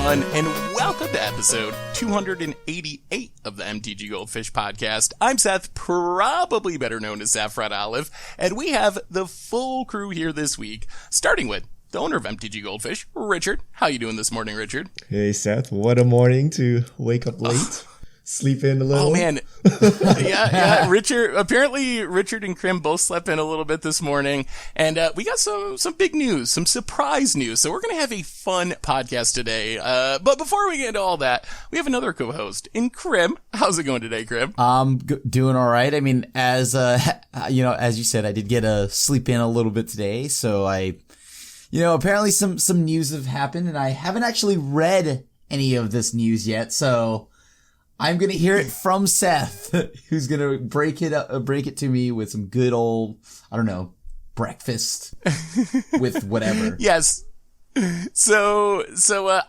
everyone, and welcome to episode 288 of the MTGGoldfish podcast. I'm Seth, probably better known as Saffron Olive, and we have the full crew here this week, starting with the owner of MTGGoldfish, Richard. How you doing this morning, Richard? Hey, Seth. What a morning to wake up late. Sleep in a little. Oh, man. Yeah. Richard and Krim both slept in a little bit this morning. And we got some big news, some surprise news. So we're going to have a fun podcast today. But before we get into all that, we have another co-host in Krim. How's it going today, Krim? Doing all right. I mean, as you said, I did get a sleep in a little bit today. So apparently some news have happened, and I haven't actually read any of this news yet. So I'm going to hear it from Seth, who's going to break it to me with some good old, breakfast with whatever. Yes. So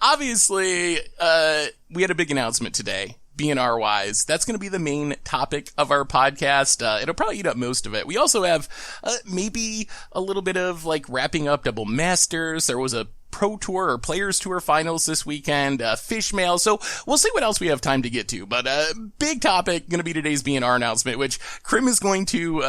obviously, we had a big announcement today, BNR wise. That's going to be the main topic of our podcast. It'll probably eat up most of it. We also have, maybe a little bit of wrapping up Double Masters. There was a Pro Tour or Players Tour finals this weekend, fish mail. So we'll see what else we have time to get to. But big topic going to be today's BNR announcement, which Krim is going to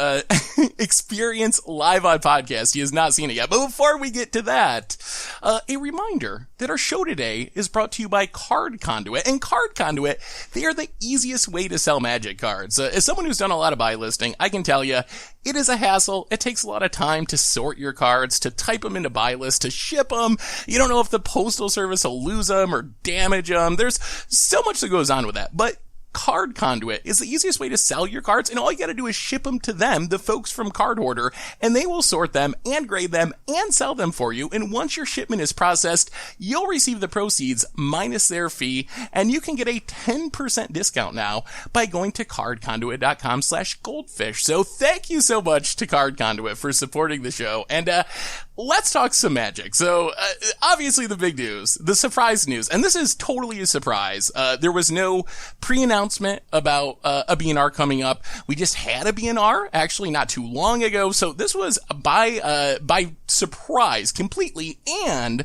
experience live on podcast. He has not seen it yet. But before we get to that, a reminder that our show today is brought to you by Card Conduit. And Card Conduit, they are the easiest way to sell Magic cards. As someone who's done a lot of buy listing, I can tell you, it is a hassle. It takes a lot of time to sort your cards, to type them into buy list, to ship them. You don't know if the postal service will lose them or damage them. There's so much that goes on with that. But Card Conduit is the easiest way to sell your cards, and all you gotta do is ship them to them, the folks from Card Hoarder, and they will sort them and grade them and sell them for you. And once your shipment is processed, you'll receive the proceeds minus their fee, and you can get a 10% discount now by going to cardconduit.com/goldfish. So thank you so much to Card Conduit for supporting the show. And let's talk some Magic. So obviously the big news, the surprise news, and this is totally a surprise. There was no pre-announcement about a BNR coming up. We just had a BNR actually not too long ago, so this was by surprise completely, and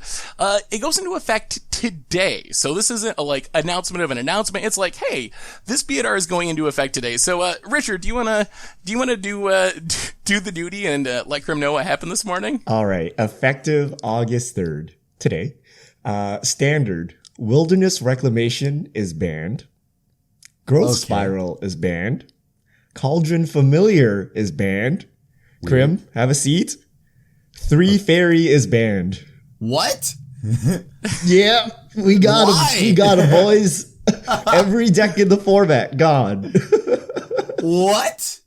it goes into effect today. So this isn't a announcement of an announcement. It's like, hey, this BNR is going into effect today. So Richard, do you wanna do the duty and let Krim know what happened this morning? All right. Effective August 3rd, today, standard Wilderness Reclamation is banned. Growth Spiral is banned. Cauldron Familiar is banned. Weird. Krim, have a seat. 3 Fairy is banned. What? Yeah, we got him. We got him, boys. Every deck in the format gone. What?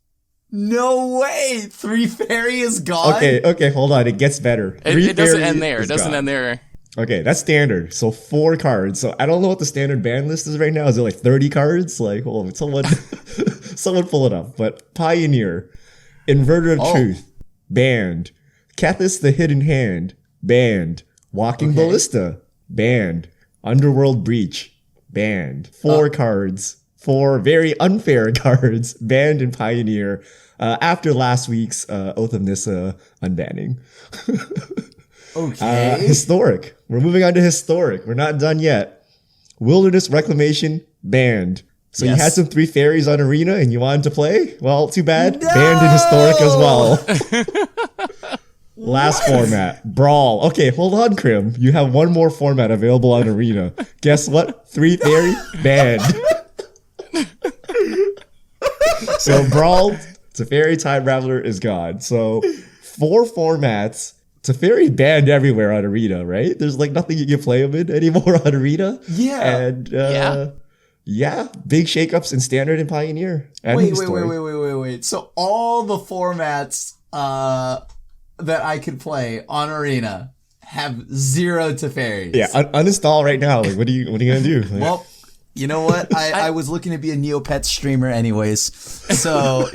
No way. 3 Fairy is gone? Okay, hold on. It gets better. It doesn't end there. It doesn't end there. Okay, that's standard. So 4 cards. So I don't know what the standard ban list is right now. Is it 30 cards? Hold on, someone pull it up. But Pioneer, Inverter of Truth, banned. Kethis the Hidden Hand, banned. Walking Ballista, banned. Underworld Breach, banned. 4 cards. 4 very unfair cards banned in Pioneer after last week's Oath of Nissa unbanning. Okay. Historic. We're moving on to Historic. We're not done yet. Wilderness Reclamation, banned. So you had some 3 Fairies on Arena and you wanted to play? Well, too bad. No! Banned in Historic as well. Last format, Brawl. Okay, hold on, Krim. You have one more format available on Arena. Guess what? 3 Fairy, banned. So Brawl, Teferi, Time Raveler is gone. So 4 formats. Teferi banned everywhere on Arena, right? There's nothing you can play him in anymore on Arena. Yeah. And big shakeups in Standard and Pioneer. And Wait. So all the formats that I could play on Arena have 0 Teferis. Yeah, uninstall right now. What are you gonna do? Well, you know what? I was looking to be a Neopets streamer anyways. So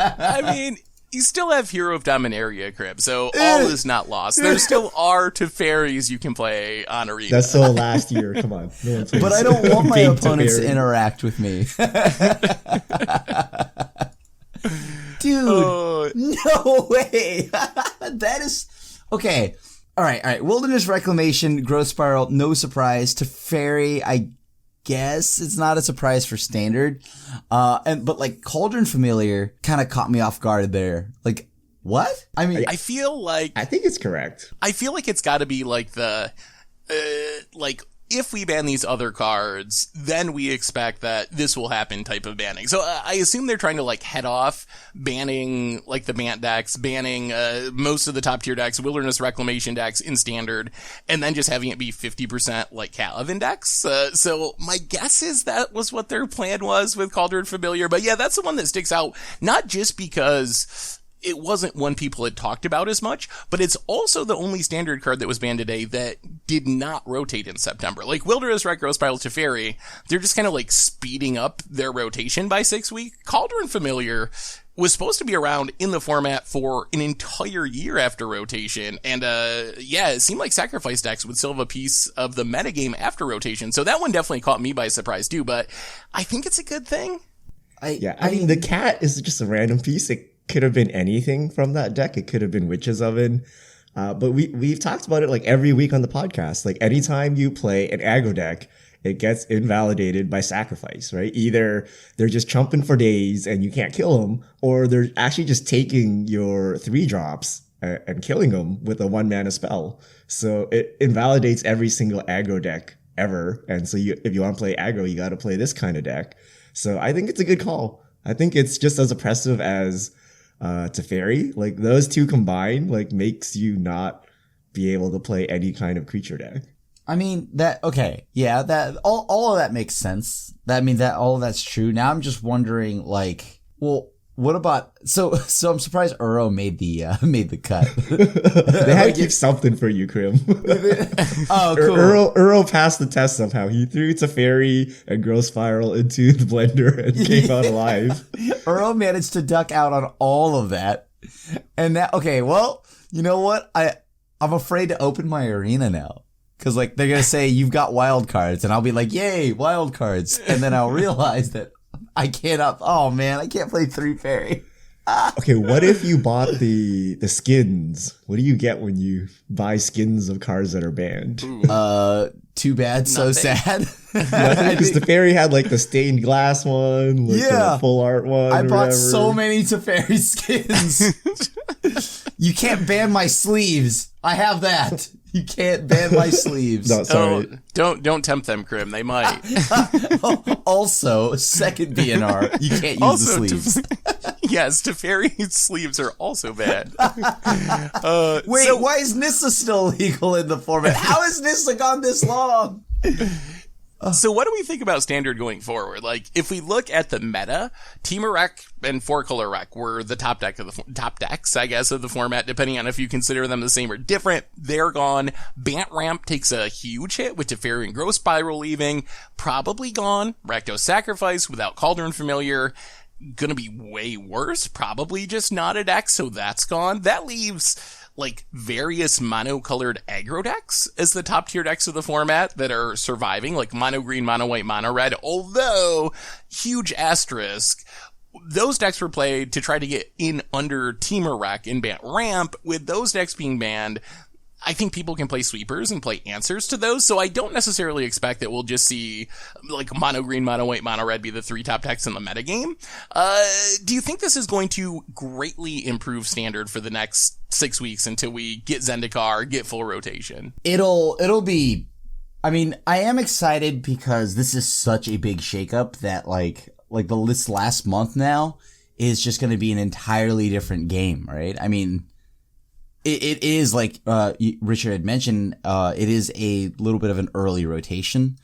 I mean, you still have Hero of Dominaria, Crib, so all is not lost. There still are Teferis you can play on Arena. That's still last year. Come on. No, but I don't want my opponents to interact with me. Dude, no way. That is... Okay. All right. Wilderness Reclamation, Growth Spiral, no surprise. Teferi, I guess it's not a surprise for Standard. But like Cauldron Familiar kind of caught me off guard there. Like, what? I mean, I feel like... I think it's correct. I feel like it's got to be like the... if we ban these other cards, then we expect that this will happen type of banning. So I assume they're trying to like head off banning like the Bant decks, banning most of the top tier decks, Wilderness Reclamation decks in Standard, and then just having it be 50% like Calavan decks. So my guess is that was what their plan was with Cauldron Familiar. But yeah, that's the one that sticks out, not just because it wasn't one people had talked about as much, but it's also the only Standard card that was banned today that did not rotate in September. Like Wilderness Rec, Growth Spiral, Teferi, they're just kind of like speeding up their rotation by 6 weeks. Cauldron Familiar was supposed to be around in the format for an entire year after rotation. And, it seemed like Sacrifice decks would still have a piece of the metagame after rotation. So that one definitely caught me by surprise too, but I think it's a good thing. I mean, the cat is just a random piece. It could have been anything from that deck. It could have been Witch's Oven. But we've talked about it like every week on the podcast. Like anytime you play an aggro deck, it gets invalidated by Sacrifice, right? Either they're just chumping for days and you can't kill them, or they're actually just taking your 3-drops and killing them with a 1-mana spell. So it invalidates every single aggro deck ever. And so if you want to play aggro, you got to play this kind of deck. So I think it's a good call. I think it's just as oppressive as Teferi. Like those two combined like makes you not be able to play any kind of creature deck. I mean that all of that makes sense. That all of that's true. Now I'm just wondering like, well, what about so I'm surprised Uro made the cut. They had to keep something for you, Krim. Oh, cool. Uro passed the test somehow. He threw Teferi and Growth Spiral into the blender and came out alive. Uro managed to duck out on all of that. And now, okay, well, you know what? I'm afraid to open my arena now. Cause like they're gonna say you've got wild cards, and I'll be like, yay, wild cards, and then I'll realize that I cannot. Oh man, I can't play 3 fairy. Okay, what if you bought the skins? What do you get when you buy skins of cards that are banned? Too bad, so sad. Because the fairy had like the stained glass one, like the full art one. I bought so many Teferi skins. You can't ban my sleeves. I have that. You can't ban my sleeves. No, sorry. Don't tempt them, Krim. They might. Also, second BNR, you can't use the sleeves. Yes, Teferi's sleeves are also bad. Wait, why is Nissa still legal in the format? How has Nissa gone this long? So what do we think about Standard going forward? Like, if we look at the meta, Temur Rec and 4-Color Rec were the top decks, I guess, of the format, depending on if you consider them the same or different. They're gone. Bant Ramp takes a huge hit with Teferi and Growth Spiral leaving. Probably gone. Rakdos Sacrifice without Cauldron Familiar. Gonna be way worse. Probably just not a deck, so that's gone. That leaves like various mono-colored aggro decks as the top tier decks of the format that are surviving, like mono green, mono white, mono red, although huge asterisk. Those decks were played to try to get in under Temur Rec and Bant Ramp. With those decks being banned, I think people can play sweepers and play answers to those, so I don't necessarily expect that we'll just see like mono green, mono white, mono red be the 3 top decks in the metagame. Do you think this is going to greatly improve Standard for the next 6 weeks until we get Zendikar, get full rotation? It'll be, I mean, I am excited because this is such a big shakeup that like this last month now is just going to be an entirely different game, right? I mean, it is like Richard had mentioned, it is a little bit of an early rotation.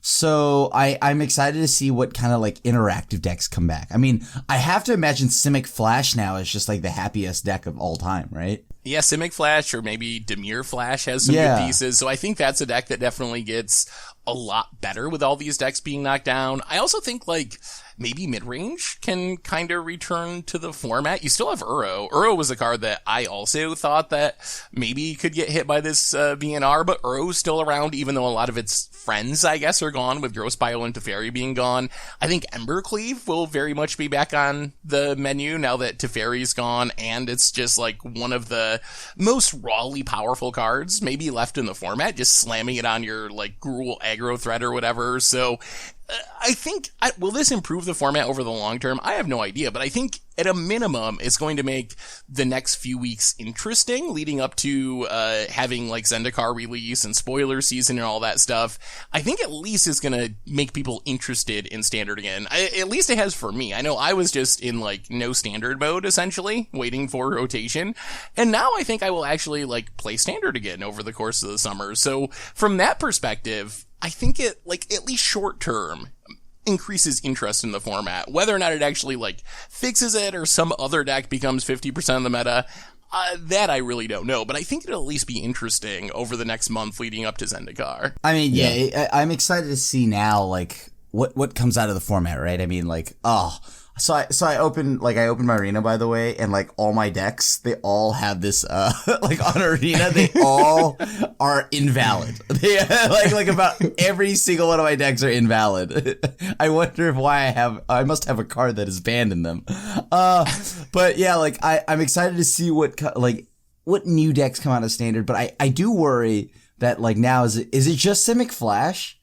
So I'm excited to see what kind of like interactive decks come back. I mean, I have to imagine Simic Flash now is just like the happiest deck of all time, right? Yeah, Simic Flash or maybe Dimir Flash has some good pieces. So I think that's a deck that definitely gets a lot better with all these decks being knocked down. I also think like maybe mid-range can kind of return to the format. You still have Uro. Uro was a card that I also thought that maybe could get hit by this BNR, but Uro's still around, even though a lot of its friends, I guess, are gone, with Gross Bile and Teferi being gone. I think Embercleave will very much be back on the menu now that Teferi's gone, and it's just like one of the most rawly powerful cards maybe left in the format, just slamming it on your like Gruul aggro threat or whatever. So I think, will this improve the format over the long term? I have no idea, but I think at a minimum, it's going to make the next few weeks interesting, leading up to having like Zendikar release and spoiler season and all that stuff. I think at least it's going to make people interested in Standard again. At least it has for me. I know I was just in like no Standard mode, essentially, waiting for rotation. And now I think I will actually like play Standard again over the course of the summer. So from that perspective, I think it, like, at least short term, increases interest in the format. Whether or not it actually, like, fixes it or some other deck becomes 50% of the meta, that I really don't know. But I think it'll at least be interesting over the next month leading up to Zendikar. I mean, yeah, I'm excited to see now, like, what comes out of the format, right? I mean, like, So I opened my arena, by the way, and like all my decks, they all have this, like on arena, they all are invalid. They, like about every single one of my decks are invalid. I wonder I must have a card that is banned in them. But yeah, like I'm excited to see what new decks come out of Standard, but I do worry that like now, is it just Simic Flash?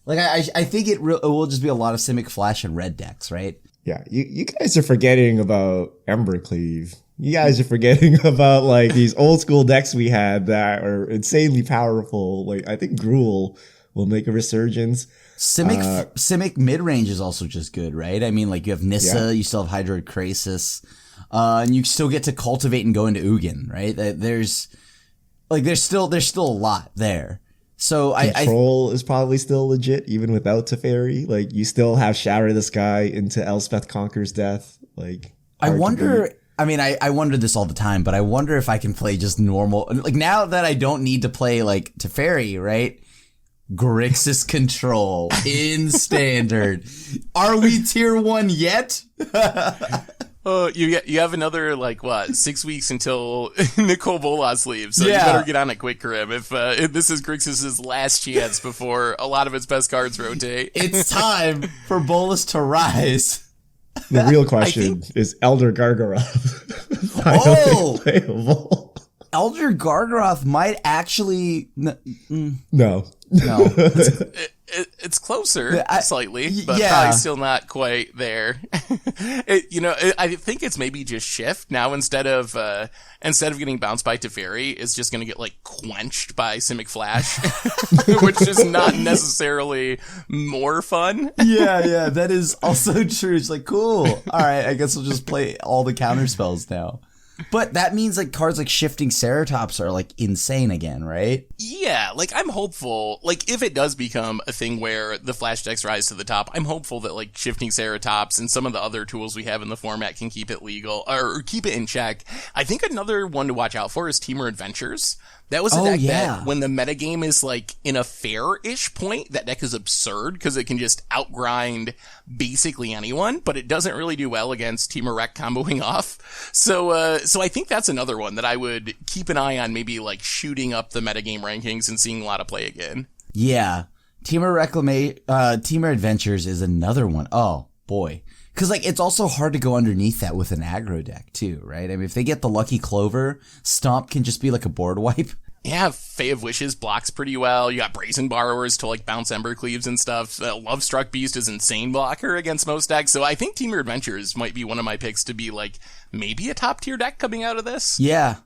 Like I think it will just be a lot of Simic Flash and red decks, right? Yeah, you guys are forgetting about Embercleave. You guys are forgetting about like these old school decks we had that are insanely powerful. Like I think Gruul will make a resurgence. Simic mid-range is also just good, right? I mean, like you have Nissa, you still have Hydroid Krasis, and you still get to cultivate and go into Ugin, right? There's still a lot there. So Control is probably still legit even without Teferi. Like you still have Shatter the Sky into Elspeth Conquers Death. Like I wonder. I mean, I wonder this all the time, but I wonder if I can play just normal. Like now that I don't need to play like Teferi, right? Grixis Control in Standard. Are we tier 1 yet? Oh, you have another, 6 weeks until Nicole Bolas leaves, so you better get on it quick, Karim, if this is Grixis' last chance before a lot of its best cards rotate. It's time for Bolas to rise. The real question is Elder Gargaroth finally playable? Elder Gargaroth might actually... No. It's closer slightly, but probably still not quite there. I think it's maybe just shift now. Instead of getting bounced by Teferi, it's just going to get quenched by Simic Flash, which is not necessarily more fun. Yeah, that is also true. It's like, cool. All right, I guess we'll just play all the counter spells now. But that means cards like Shifting Ceratops are insane again, right? Yeah, I'm hopeful, if it does become a thing where the Flash decks rise to the top, I'm hopeful that Shifting Ceratops and some of the other tools we have in the format can keep it legal, or keep it in check. I think another one to watch out for is Teamer Adventures. That was a deck that, when the metagame is, in a fair-ish point, that deck is absurd, because it can just outgrind basically anyone, but it doesn't really do well against Teamer Rec comboing off. So I think that's another one that I would keep an eye on, maybe, shooting up the metagame rankings and seeing a lot of play again. Yeah. Teamer Adventures is another one. Oh, boy. Because, it's also hard to go underneath that with an aggro deck, too, right? I mean, if they get the Lucky Clover, Stomp can just be a board wipe. Yeah, Fae of Wishes blocks pretty well. You got Brazen Borrowers to, bounce Embercleaves and stuff. Lovestruck Beast is insane blocker against most decks. So I think Teamer Adventures might be one of my picks to be, maybe a top-tier deck coming out of this. Yeah.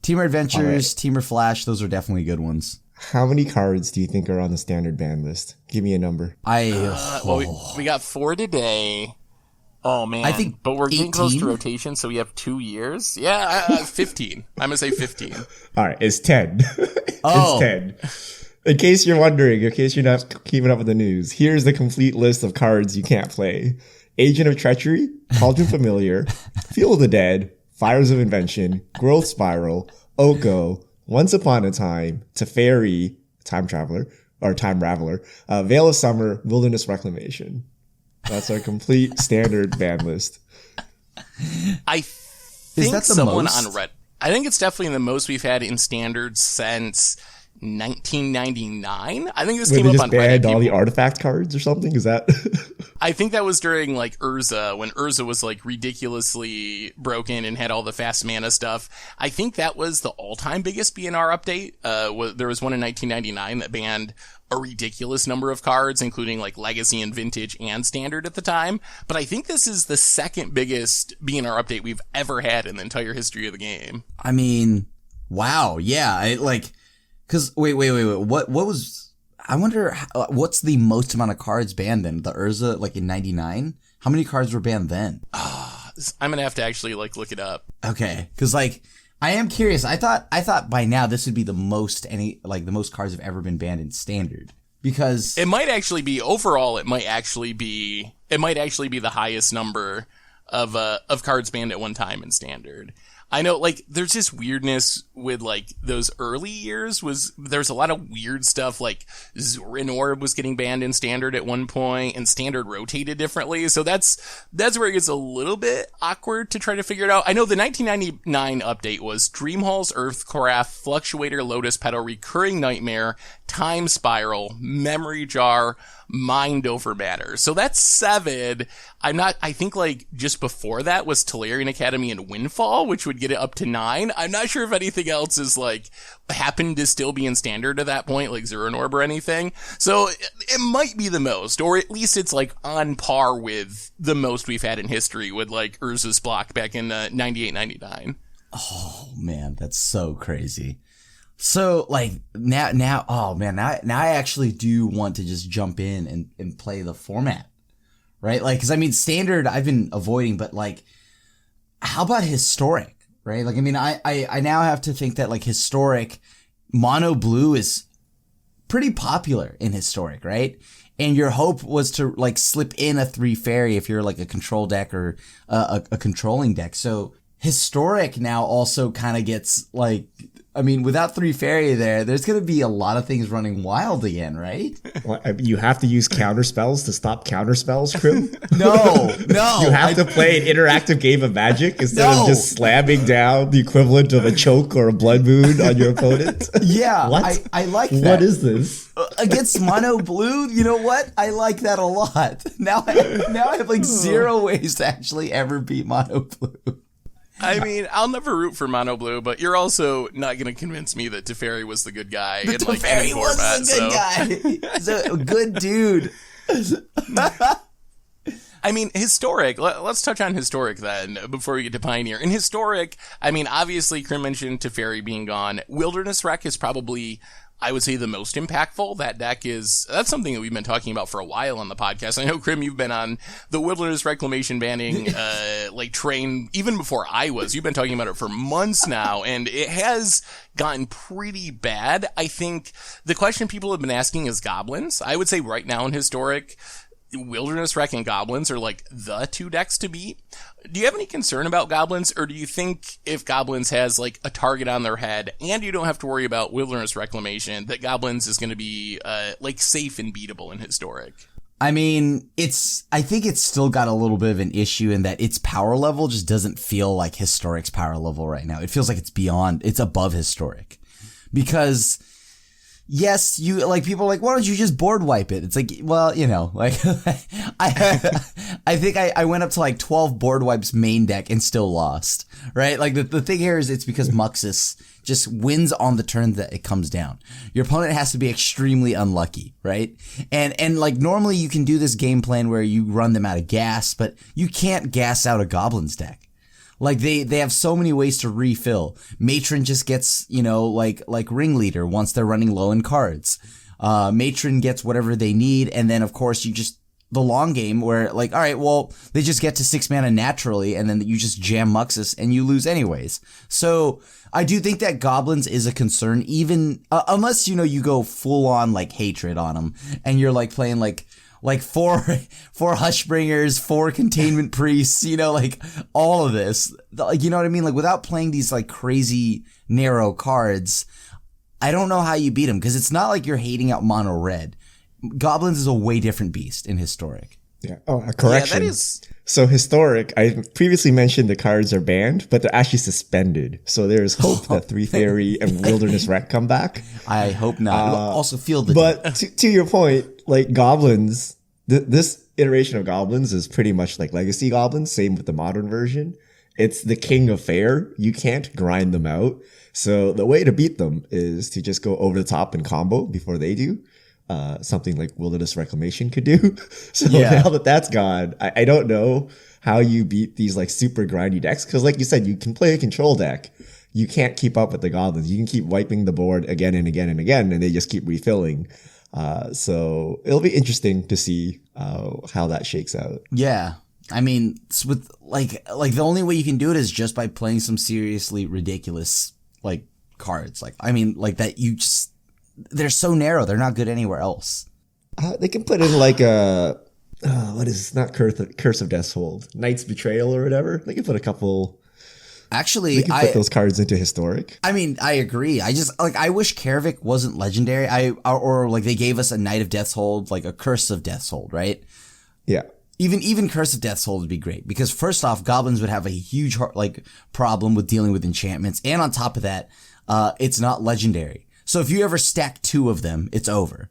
Teamer Adventures, Teamer Flash, those are definitely good ones. How many cards do you think are on the standard ban list? Give me a number. We got 4 today. Oh man, I think, but we're getting close to rotation, so we have 2 years. Yeah, 15. I'm gonna say 15. All right, it's 10. It's 10. In case you're wondering, in case you're not keeping up with the news, here's the complete list of cards you can't play: Agent of Treachery, Cauldron Familiar, Field of the Dead, Fires of Invention, Growth Spiral, Oko, Once Upon a Time, Teferi, Time Traveler, or Time Raveler, Veil of Summer, Wilderness Reclamation. That's our complete standard ban list. I think that the someone most? on Reddit. I think it's definitely the most we've had in standard since 1999. I think this Where came they up just on Reddit. banned all the artifact cards or something? Is that? I think that was during like Urza, when Urza was like ridiculously broken and had all the fast mana stuff. I think that was the all-time biggest BNR update. There was one in 1999 that banned a ridiculous number of cards, including like Legacy and Vintage and Standard at the time. But I think this is the second biggest BNR update we've ever had in the entire history of the game. I mean, wow. Yeah. Cause wait. What was, I wonder what's the most amount of cards banned then? The Urza, like in 99? How many cards were banned then? I'm going to have to actually like look it up. Okay. Cause like, I am curious. I thought by now this would be the most the most cards have ever been banned in Standard, because it might actually be overall. It might actually be the highest number of cards banned at one time in Standard. I know, like, there's this weirdness with, like, those early years there's a lot of weird stuff, like, Zorin Orb was getting banned in Standard at one point, and Standard rotated differently, so that's where it gets a little bit awkward to try to figure it out. I know the 1999 update was Dreamhall's Earthcraft, Fluctuator, Lotus Petal, Recurring Nightmare, Time Spiral, Memory Jar, Mind Over Matter. So that's 7. I think like just before that was Tolarian Academy and Windfall, which would get it up to 9. I'm not sure if anything else is like happened to still be in Standard at that point, like Zorin Orb or anything. So it might be the most, or at least it's like on par with the most we've had in history with like Urza's block back in 98, 99. Oh man, that's so crazy. So like now I actually do want to just jump in and play the format, right? Like, cause I mean, Standard I've been avoiding, but like, how about Historic, right? Like, I mean, I now have to think that like Historic mono blue is pretty popular in Historic, right? And your hope was to like slip in a 3 fairy if you're like a control deck or a controlling deck. So Historic now also kind of gets like, I mean, without 3 fairy there's going to be a lot of things running wild again, right? Well, you have to use counter spells to stop counter spells, Krim? No. You have to play an interactive game of Magic instead of just slamming down the equivalent of a choke or a blood moon on your opponent? Yeah, What? I like that. What is this? Against mono blue, you know what? I like that a lot. Now I have like 0 ways to actually ever beat mono blue. I mean, I'll never root for Mono Blue, but you're also not going to convince me that Teferi was the good guy in like any format. Was the good guy. He's a good dude. I mean, Historic, let's touch on Historic then, before we get to Pioneer. In Historic, I mean, obviously, Krim mentioned Teferi being gone. Wilderness Wreck is probably, I would say, the most impactful. That's something that we've been talking about for a while on the podcast. I know, Krim, you've been on the Wilderness Reclamation banning, like, train, even before I was. You've been talking about it for months now, and it has gotten pretty bad. I think the question people have been asking is Goblins. I would say right now in Historic, Wilderness Wreck and Goblins are like the 2 decks to beat. Do you have any concern about Goblins, or do you think if Goblins has like a target on their head and you don't have to worry about Wilderness Reclamation, that Goblins is going to be like safe and beatable in Historic? I mean, I think it's still got a little bit of an issue in that its power level just doesn't feel like Historic's power level right now. It feels like it's above Historic. Because yes, you like people are like, why don't you just board wipe it? It's like, well, you know, like I think I went up to like 12 board wipes main deck and still lost, right? Like the thing here is it's because Muxus just wins on the turn that it comes down. Your opponent has to be extremely unlucky, right? And like normally you can do this game plan where you run them out of gas, but you can't gas out a Goblins deck. Like they have so many ways to refill. Matron just gets, you know, like Ringleader once they're running low in cards. Matron gets whatever they need, and then of course you just the long game where like, all right, well, they just get to 6 mana naturally, and then you just jam Muxus and you lose anyways. So I do think that Goblins is a concern, even unless, you know, you go full on like hatred on them and you're like playing like 4 Hushbringers, 4 Containment Priests, you know, like all of this, like, you know what I mean? Like without playing these like crazy narrow cards, I don't know how you beat them, because it's not like you're hating out mono red. Goblins is a way different beast in Historic. Yeah. Oh, a correction. Yeah, that is. So historic, I previously mentioned the cards are banned, but they're actually suspended. So there's hope that Three Fairy and Wilderness Wreck come back. I hope not. Also feel the But to your point, like goblins, this iteration of goblins is pretty much like legacy goblins. Same with the modern version. It's the king of fair. You can't grind them out. So the way to beat them is to just go over the top and combo before they do. Something like Wilderness Reclamation could do. So now that that's gone, I don't know how you beat these like super grindy decks. Cause like you said, you can play a control deck. You can't keep up with the goblins. You can keep wiping the board again and again and again, and they just keep refilling. So it'll be interesting to see how that shakes out. Yeah. I mean, it's with like the only way you can do it is just by playing some seriously ridiculous like cards. Like, I mean, like that you just, they're so narrow. They're not good anywhere else. They can put in like a, what is not Curse of Death's Hold, Knight's Betrayal or whatever. They can put a couple. Actually, they can put those cards into historic. I mean, I agree. I just like I wish Karavik wasn't legendary. Or like they gave us a Knight of Death's Hold, like a Curse of Death's Hold, right? Yeah. Even Curse of Death's Hold would be great because first off, goblins would have a huge like problem with dealing with enchantments, and on top of that, it's not legendary. So if you ever stack 2 of them, it's over.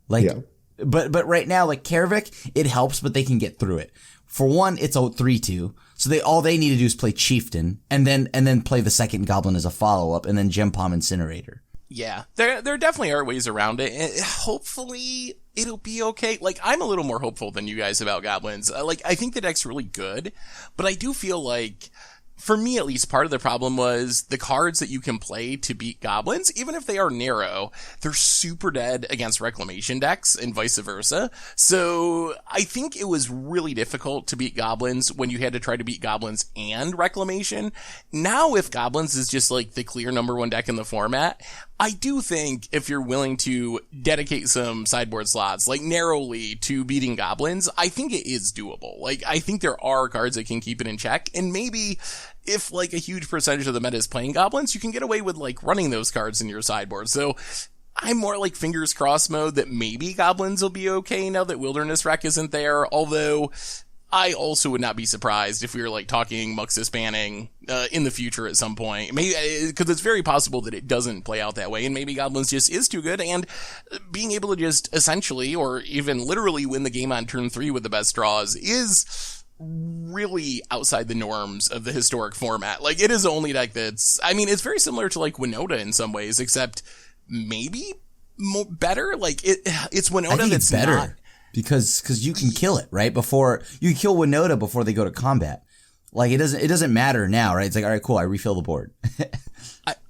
Like, but right now, like Karavik, it helps, but they can get through it. For one, it's a 3/2, so all they need to do is play Chieftain, and then play the second Goblin as a follow up, and then Gem Palm Incinerator. Yeah, there definitely are ways around it. And hopefully, it'll be okay. Like, I'm a little more hopeful than you guys about goblins. I think the deck's really good, but I do feel like, for me at least, part of the problem was the cards that you can play to beat goblins, even if they are narrow, they're super dead against reclamation decks and vice versa. So I think it was really difficult to beat goblins when you had to try to beat goblins and reclamation. Now, if goblins is just like the clear number 1 deck in the format, I do think if you're willing to dedicate some sideboard slots, like narrowly, to beating goblins, I think it is doable. Like, I think there are cards that can keep it in check, and maybe if like a huge percentage of the meta is playing goblins, you can get away with like running those cards in your sideboard. So I'm more like fingers crossed mode that maybe goblins will be okay now that Wilderness Wreck isn't there, although I also would not be surprised if we were like talking Muxus banning in the future at some point. Maybe because it's very possible that it doesn't play out that way, and maybe Goblins just is too good, and being able to just essentially or even literally win the game on turn 3 with the best draws is really outside the norms of the historic format. Like, it is the only deck that's, I mean, it's very similar to like Winota in some ways, except maybe better. Like it's Winota that's better. not. Because you can kill it, right? Before you can kill Winota before they go to combat. Like it doesn't matter now, right? It's like, all right, cool, I refill the board.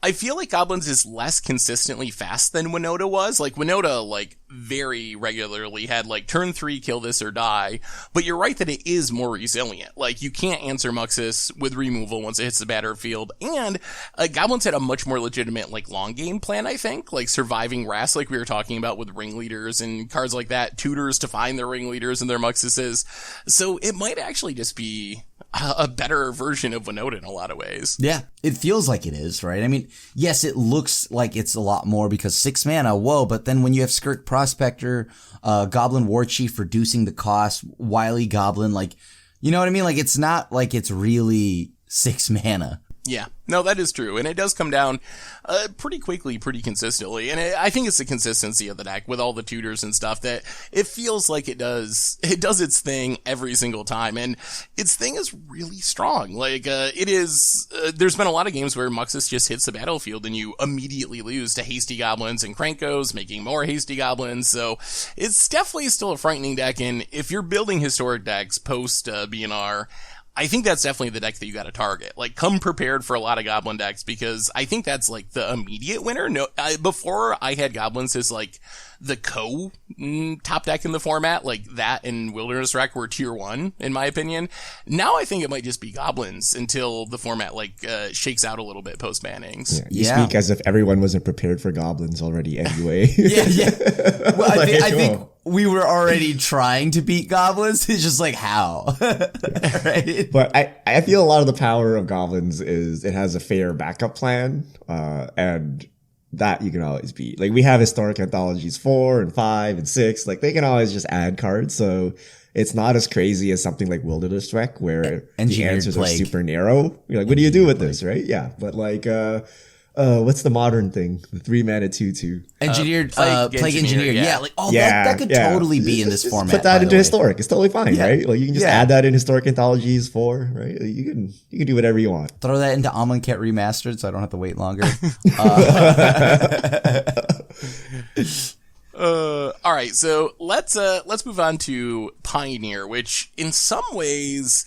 I feel like Goblins is less consistently fast than Winota was. Like, Winota, like, very regularly had, like, turn 3, kill this or die. But you're right that it is more resilient. Like, you can't answer Muxus with removal once it hits the battlefield. And Goblins had a much more legitimate, like, long game plan, I think. Like, surviving Wrath, like we were talking about with ringleaders and cards like that. Tutors to find their ringleaders and their Muxuses. So it might actually just be a better version of Winota in a lot of ways. Yeah, it feels like it is, right? I mean, yes, it looks like it's a lot more because 6 mana, whoa, but then when you have Skirk Prospector, Goblin War Chief reducing the cost, Wily Goblin, like, you know what I mean? Like, it's not like it's really 6 mana. Yeah, no, that is true. And it does come down pretty quickly, pretty consistently. And I think it's the consistency of the deck with all the tutors and stuff that it feels like it does its thing every single time. And its thing is really strong. Like, it is, there's been a lot of games where Muxus just hits the battlefield and you immediately lose to Hasty Goblins and Krankos, making more Hasty Goblins. So it's definitely still a frightening deck. And if you're building historic decks post BNR, I think that's definitely the deck that you got to target. Like, come prepared for a lot of Goblin decks because I think that's like the immediate winner. No, before I had Goblins as like the top deck in the format, like that and Wilderness Wreck were tier 1 in my opinion. Now I think it might just be Goblins until the format like shakes out a little bit post bannings. Yeah, you speak as if everyone wasn't prepared for Goblins already anyway. yeah. Well, I think we were already trying to beat Goblins. It's just like, how? Right? But I feel a lot of the power of Goblins is it has a fair backup plan, and that you can always beat. Like, we have historic anthologies 4 and 5 and 6. Like, they can always just add cards. So It's not as crazy as something like Wilderness Trek, where the Engineered answers plague. are super narrow. You're like, what do you do with this, right? Yeah, but like, what's the modern thing? The 3-mana 2/2. Engineered, Plague Plague Engineer, Engineer. yeah. Yeah, like, that could totally be in this Just format. put that by into the way. historic. It's totally fine, Yeah. right? Like you can just Yeah. add that in historic anthologies 4, right? You can do whatever you want. Throw that into Amonkhet Remastered so I don't have to wait longer. All right, so let's move on to Pioneer, which in some ways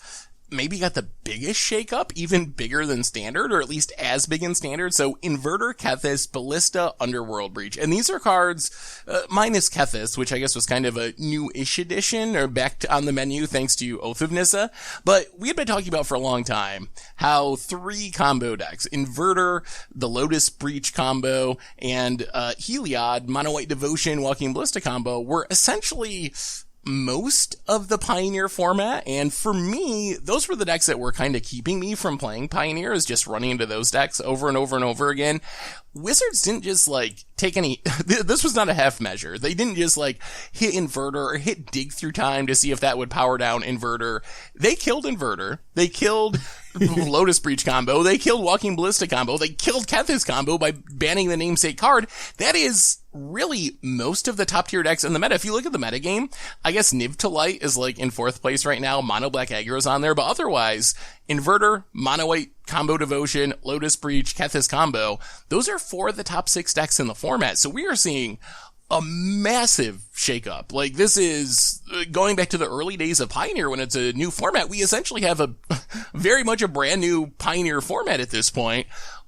maybe got the biggest shakeup, even bigger than Standard, or at least as big in Standard. So Inverter, Kethis, Ballista, Underworld Breach. And these are cards, minus Kethis, which I guess was kind of a new-ish edition, or on the menu thanks to Oath of Nissa. But we had been talking about for a long time how 3 combo decks, Inverter, the Lotus Breach combo, and Heliod, Mono White Devotion, Walking Ballista combo, were essentially most of the Pioneer format, and for me, those were the decks that were kind of keeping me from playing Pioneer, is just running into those decks over and over and over again. Wizards didn't just like take any, this was not a half measure. They didn't just like hit Inverter or hit Dig Through Time to see if that would power down Inverter. They killed Inverter. They killed Lotus Breach combo. They killed Walking Ballista combo. They killed Kethis combo by banning the namesake card. That is really most of the top tier decks in the meta. If you look at the meta game, I guess Niv to Light is like in 4th place right now. Mono Black Aggro's on there, but otherwise, Inverter, Mono White Combo Devotion, Lotus Breach, Kethis combo, those are 4 of the top 6 decks in the format. So we are seeing a massive shakeup. Like, this is going back to the early days of Pioneer when it's a new format. We essentially have a very much a brand new Pioneer format at this point.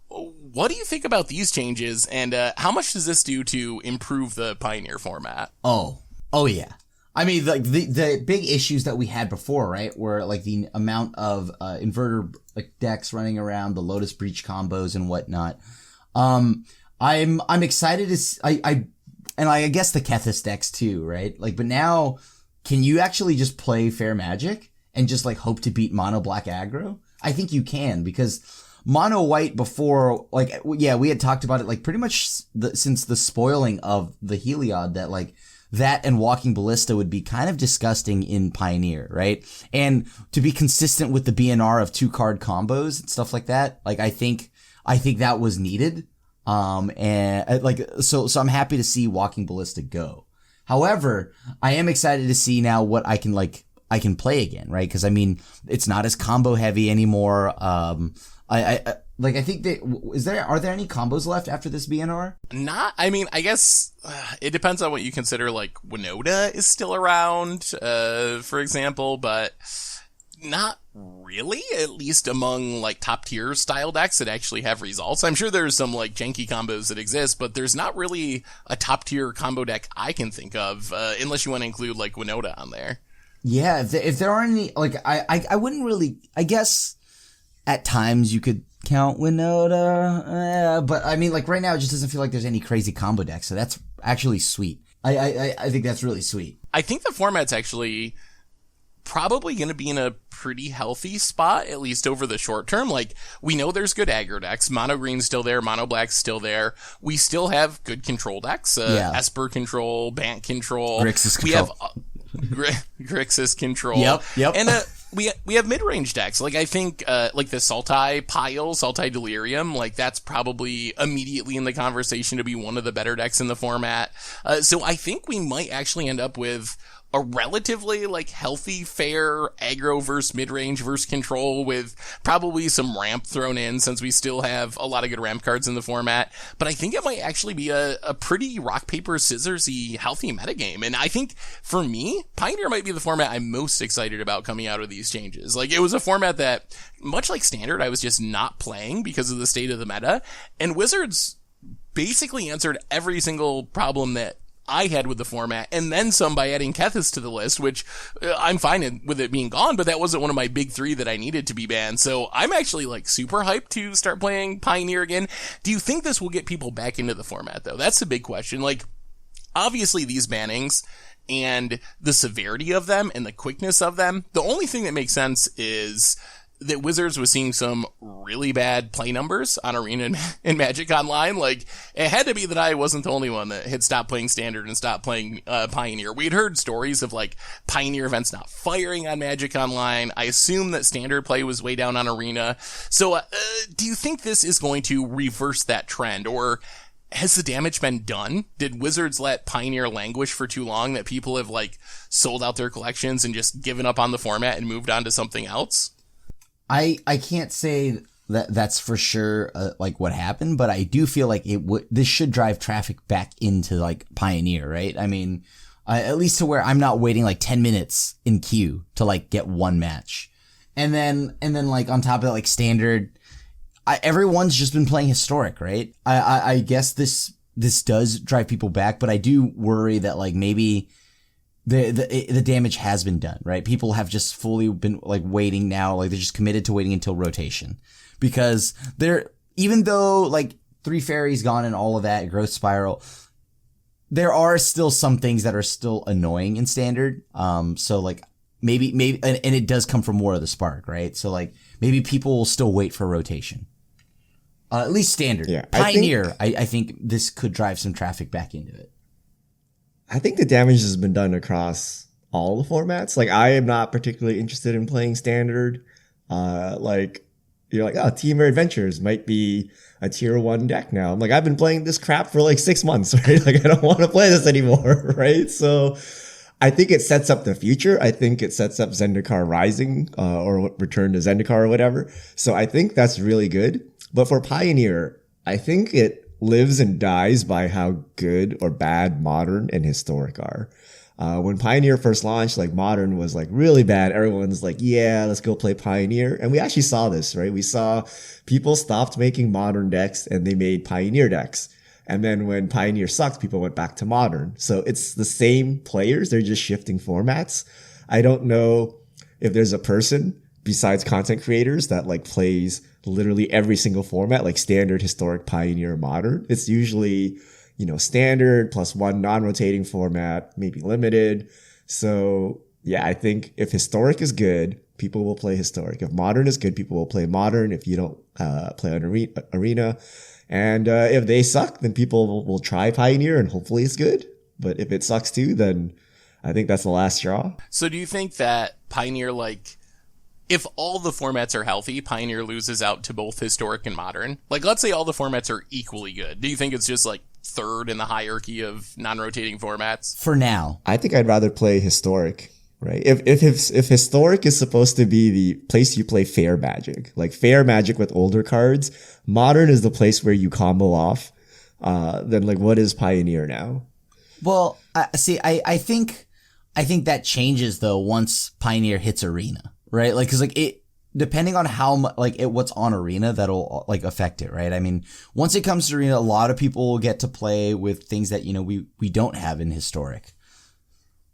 What do you think about these changes, and how much does this do to improve the Pioneer format? Oh yeah. I mean, like the big issues that we had before, right, were like the amount of Inverter like decks running around, the Lotus Breach combos and whatnot. I'm excited to I guess the Kethis decks too, right? Like, but now, can you actually just play Fair Magic and just like hope to beat Mono Black Aggro? I think you can, because Mono White before, like, yeah, we had talked about it like pretty much since the spoiling of the Heliod, that like that and Walking Ballista would be kind of disgusting in Pioneer, right? And to be consistent with the BNR of 2-card combos and stuff like that, like I think that was needed. And like, so I'm happy to see Walking Ballista go. However, I am excited to see now what I can play again, right? Because I mean, it's not as combo heavy anymore. I think are there any combos left after this BNR? I mean, I guess it depends on what you consider. Like, Winota is still around, for example, but not really, at least among like top tier style decks that actually have results. I'm sure there's some like janky combos that exist, but there's not really a top tier combo deck I can think of, unless you want to include like Winota on there. Yeah, if there are any, like, I wouldn't really, I guess at times you could count Winota, but I mean, like, right now it just doesn't feel like there's any crazy combo decks, so that's actually sweet. I think that's really sweet. I think the format's actually probably going to be in a pretty healthy spot, at least over the short term. Like, we know there's good aggro decks. Mono Green's still there. Mono Black's still there. We still have good control decks. Esper control, Bant control. Grixis control. We have Grixis control. Yep. And we have mid-range decks. Like, I think like the Sultai Pile, Sultai Delirium, like that's probably immediately in the conversation to be one of the better decks in the format. So I think we might actually end up with a relatively like healthy, fair aggro versus mid-range versus control, with probably some ramp thrown in, since we still have a lot of good ramp cards in the format. But I think it might actually be a pretty rock, paper, scissors-y healthy metagame. And I think for me, Pioneer might be the format I'm most excited about coming out of these changes. Like, it was a format that, much like Standard, I was just not playing because of the state of the meta. And Wizards basically answered every single problem that I had with the format, and then some by adding Kethis to the list, which I'm fine with it being gone, but that wasn't one of my big 3 that I needed to be banned. So I'm actually like super hyped to start playing Pioneer again. Do you think this will get people back into the format, though? That's the big question. Like, obviously these bannings and the severity of them and the quickness of them, the only thing that makes sense is that Wizards was seeing some really bad play numbers on Arena and Magic Online. Like, it had to be that I wasn't the only one that had stopped playing Standard and stopped playing Pioneer. We'd heard stories of, like, Pioneer events not firing on Magic Online. I assume that Standard play was way down on Arena. So, do you think this is going to reverse that trend, or has the damage been done? Did Wizards let Pioneer languish for too long that people have, like, sold out their collections and just given up on the format and moved on to something else? I can't say that that's for sure like what happened, but I do feel like this should drive traffic back into like Pioneer, right? I mean, at least to where I'm not waiting like 10 minutes in queue to like get one match. And then like on top of that, like Standard, everyone's just been playing Historic, right? I guess this does drive people back, but I do worry that like maybe the damage has been done, right? People have just fully been like waiting now, like they're just committed to waiting until rotation, because even though like 3 Fairies gone and all of that growth spiral, there are still some things that are still annoying in Standard. So like maybe, and it does come from War of the Spark, right? So like maybe people will still wait for rotation. At least Standard. Yeah, Pioneer, I think this could drive some traffic back into it. I think the damage has been done across all the formats. Like, I am not particularly interested in playing Standard. Like, you're like, oh, Team Adventures might be a tier 1 deck now. I'm like, I've been playing this crap for like 6 months, right? Like, I don't want to play this anymore, right? So I think it sets up the future. I think it sets up Zendikar Rising, or Return to Zendikar or whatever. So I think that's really good. But for Pioneer, I think it lives and dies by how good or bad Modern and Historic are. When Pioneer first launched, like Modern was like really bad. Everyone's like, yeah, let's go play Pioneer. And we actually saw this, right? We saw people stopped making Modern decks and they made Pioneer decks. And then when Pioneer sucked, people went back to Modern. So it's the same players. They're just shifting formats. I don't know if there's a person besides content creators that like plays literally every single format, like Standard, Historic, Pioneer, Modern. It's usually, Standard plus 1 non-rotating format, maybe Limited. So yeah, I think if Historic is good, people will play Historic. If Modern is good, people will play Modern. If you don't play on Arena, and if they suck, then people will try Pioneer and hopefully it's good. But if it sucks too, then I think that's the last straw. So do you think that Pioneer, like, if all the formats are healthy, Pioneer loses out to both Historic and Modern? Like, let's say all the formats are equally good. Do you think it's just, like, third in the hierarchy of non-rotating formats? For now. I think I'd rather play Historic, right? If Historic is supposed to be the place you play fair Magic, like fair Magic with older cards, Modern is the place where you combo off. Then, like, what is Pioneer now? Well, I think that changes, though, once Pioneer hits Arena. Right? Like, cause like depending on how much, like what's on Arena, that'll like affect it, right? I mean, once it comes to Arena, a lot of people will get to play with things that, we don't have in Historic.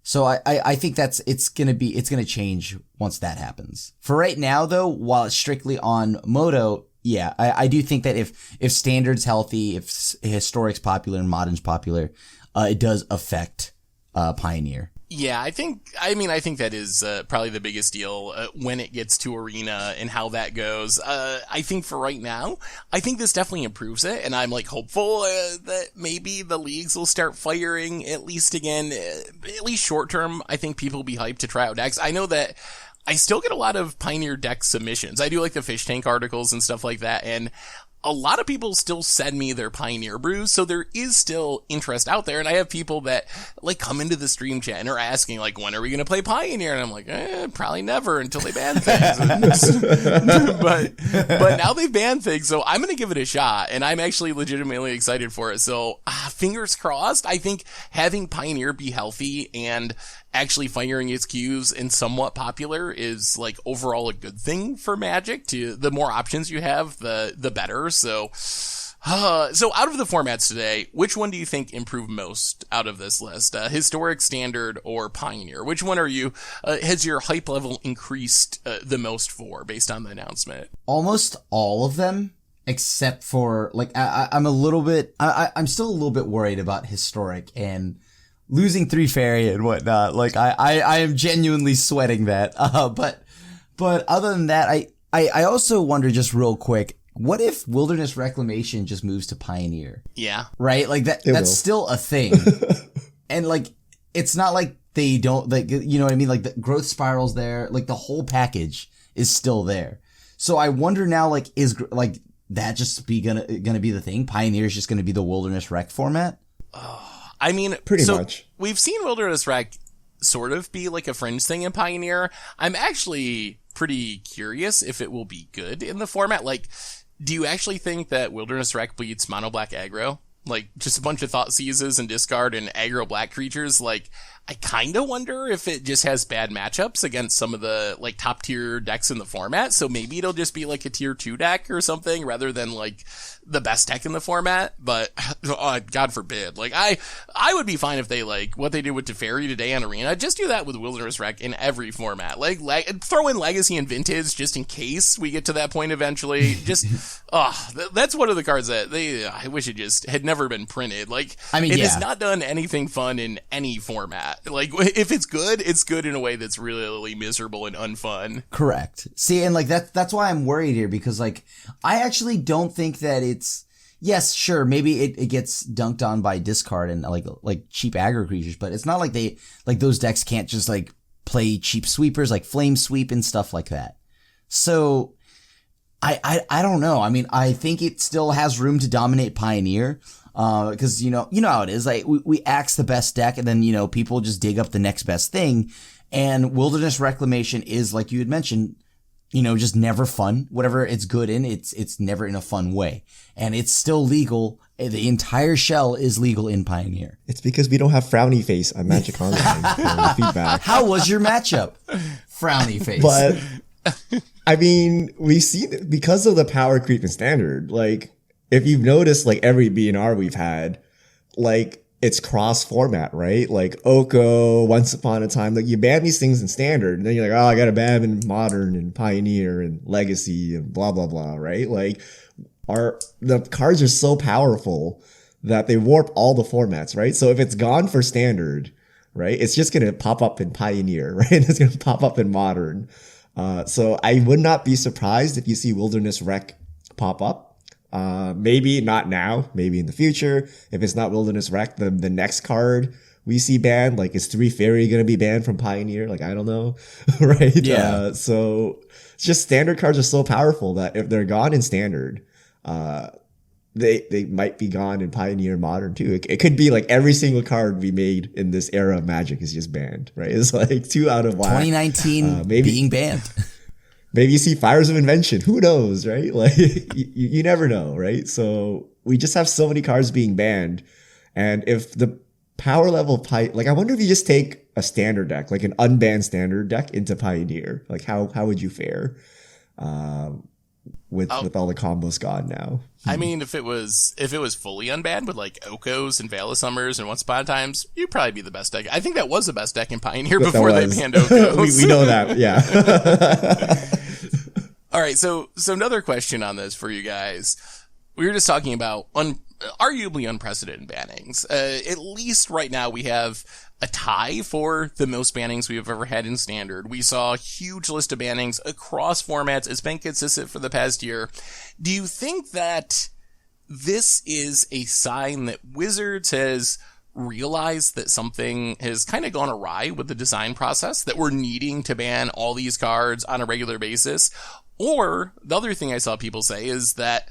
So I think it's gonna change once that happens. For right now though, while it's strictly on Moto, yeah, I do think that if Standard's healthy, if Historic's popular and Modern's popular, it does affect, Pioneer. Yeah, I think that is probably the biggest deal when it gets to Arena and how that goes. I think for right now, I think this definitely improves it, and I'm like hopeful that maybe the leagues will start firing at least again, at least short term. I think people will be hyped to try out decks. I know that I still get a lot of Pioneer deck submissions. I do like the Fish Tank articles and stuff like that, and a lot of people still send me their Pioneer brews, so there is still interest out there, and I have people that, like, come into the stream chat and are asking, like, when are we going to play Pioneer? And I'm like, probably never until they ban things. but now they've banned things, so I'm going to give it a shot, and I'm actually legitimately excited for it. So, fingers crossed. I think having Pioneer be healthy and actually firing its queues and somewhat popular is, like, overall a good thing for Magic. The more options you have, the better. So out of the formats today, which one do you think improved most out of this list? Historic, Standard, or Pioneer? Which one has your hype level increased the most for, based on the announcement? Almost all of them, except for, like, I'm still a little bit worried about Historic and losing 3 Fairy and whatnot. Like, I am genuinely sweating that. But other than that, I also wonder just real quick, what if Wilderness Reclamation just moves to Pioneer? Yeah. Right? Like that's still a thing. And like, it's not like they don't, like, you know what I mean? Like the growth spiral's there, like the whole package is still there. So I wonder now, like, is like that just gonna be the thing? Pioneer is just gonna be the Wilderness Rec format? I mean, pretty much. We've seen Wilderness Rec sort of be like a fringe thing in Pioneer. I'm actually pretty curious if it will be good in the format. Like, do you actually think that Wilderness Rec beats Mono Black aggro? Like, just a bunch of Thought Seizes and discard and aggro black creatures? Like, I kind of wonder if it just has bad matchups against some of the, like, top tier decks in the format. So maybe it'll just be like a tier 2 deck or something rather than, like, the best deck in the format. But, God forbid. Like, I would be fine if they, like, what they did with Teferi today on Arena, just do that with Wilderness Rec in every format. Like, throw in Legacy and Vintage just in case we get to that point eventually. Just, that's one of the cards that I wish it just had never been printed. Like, I mean, it has not done anything fun in any format. Like, if it's good in a way that's really miserable and unfun. Correct. See, and like that's why I'm worried here, because like I actually don't think that it's, yes, sure, maybe it gets dunked on by discard and like cheap aggro creatures, but it's not like those decks can't just like play cheap sweepers like Flame Sweep and stuff like that. So I don't know. I mean, I think it still has room to dominate Pioneer. Because, you know how it is. Like, we axe the best deck, and then, you know, people just dig up the next best thing. And Wilderness Reclamation is, like you had mentioned, you know, just never fun. Whatever it's good in, it's never in a fun way. And it's still legal. The entire shell is legal in Pioneer. It's because we don't have Frowny Face on Magic Online feedback. How was your matchup? Frowny Face. But, I mean, we see, because of the power creep in Standard, like, if you've noticed, like, every BNR we've had, like, it's cross format, right? Like Oko, Once Upon a Time, like you ban these things in Standard, and then you're like, oh, I gotta ban in Modern and Pioneer and Legacy and blah blah blah, right? Like, the cards are so powerful that they warp all the formats, right? So if it's gone for Standard, right, it's just gonna pop up in Pioneer, right? It's gonna pop up in Modern. So I would not be surprised if you see Wilderness Rec pop up. Maybe not now, maybe in the future. If it's not Wilderness Rec, the next card we see banned, like, is 3 Fairy going to be banned from Pioneer? Like, I don't know. Right? Yeah. So it's just Standard cards are so powerful that if they're gone in Standard, they might be gone in Pioneer Modern too. It could be like every single card we made in this era of Magic is just banned, right? It's like 2 out of whack. 2019 maybe being banned. Maybe you see Fires of Invention. Who knows, right? Like, you never know, right? So we just have so many cards being banned. And if the power level of like, I wonder if you just take a Standard deck, like an unbanned Standard deck, into Pioneer. Like, how would you fare with all the combos gone now? I mean, if it was fully unbanned with like Okos and Veil of Summers and Once Upon a Times, you'd probably be the best deck. I think that was the best deck in Pioneer before they banned Okos. we know that, yeah. All right, so another question on this for you guys. We were just talking about arguably unprecedented bannings. At least right now we have a tie for the most bannings we have ever had in Standard. We saw a huge list of bannings across formats. It's been consistent for the past year. Do you think that this is a sign that Wizards has realized that something has kind of gone awry with the design process, that we're needing to ban all these cards on a regular basis? Or the other thing I saw people say is that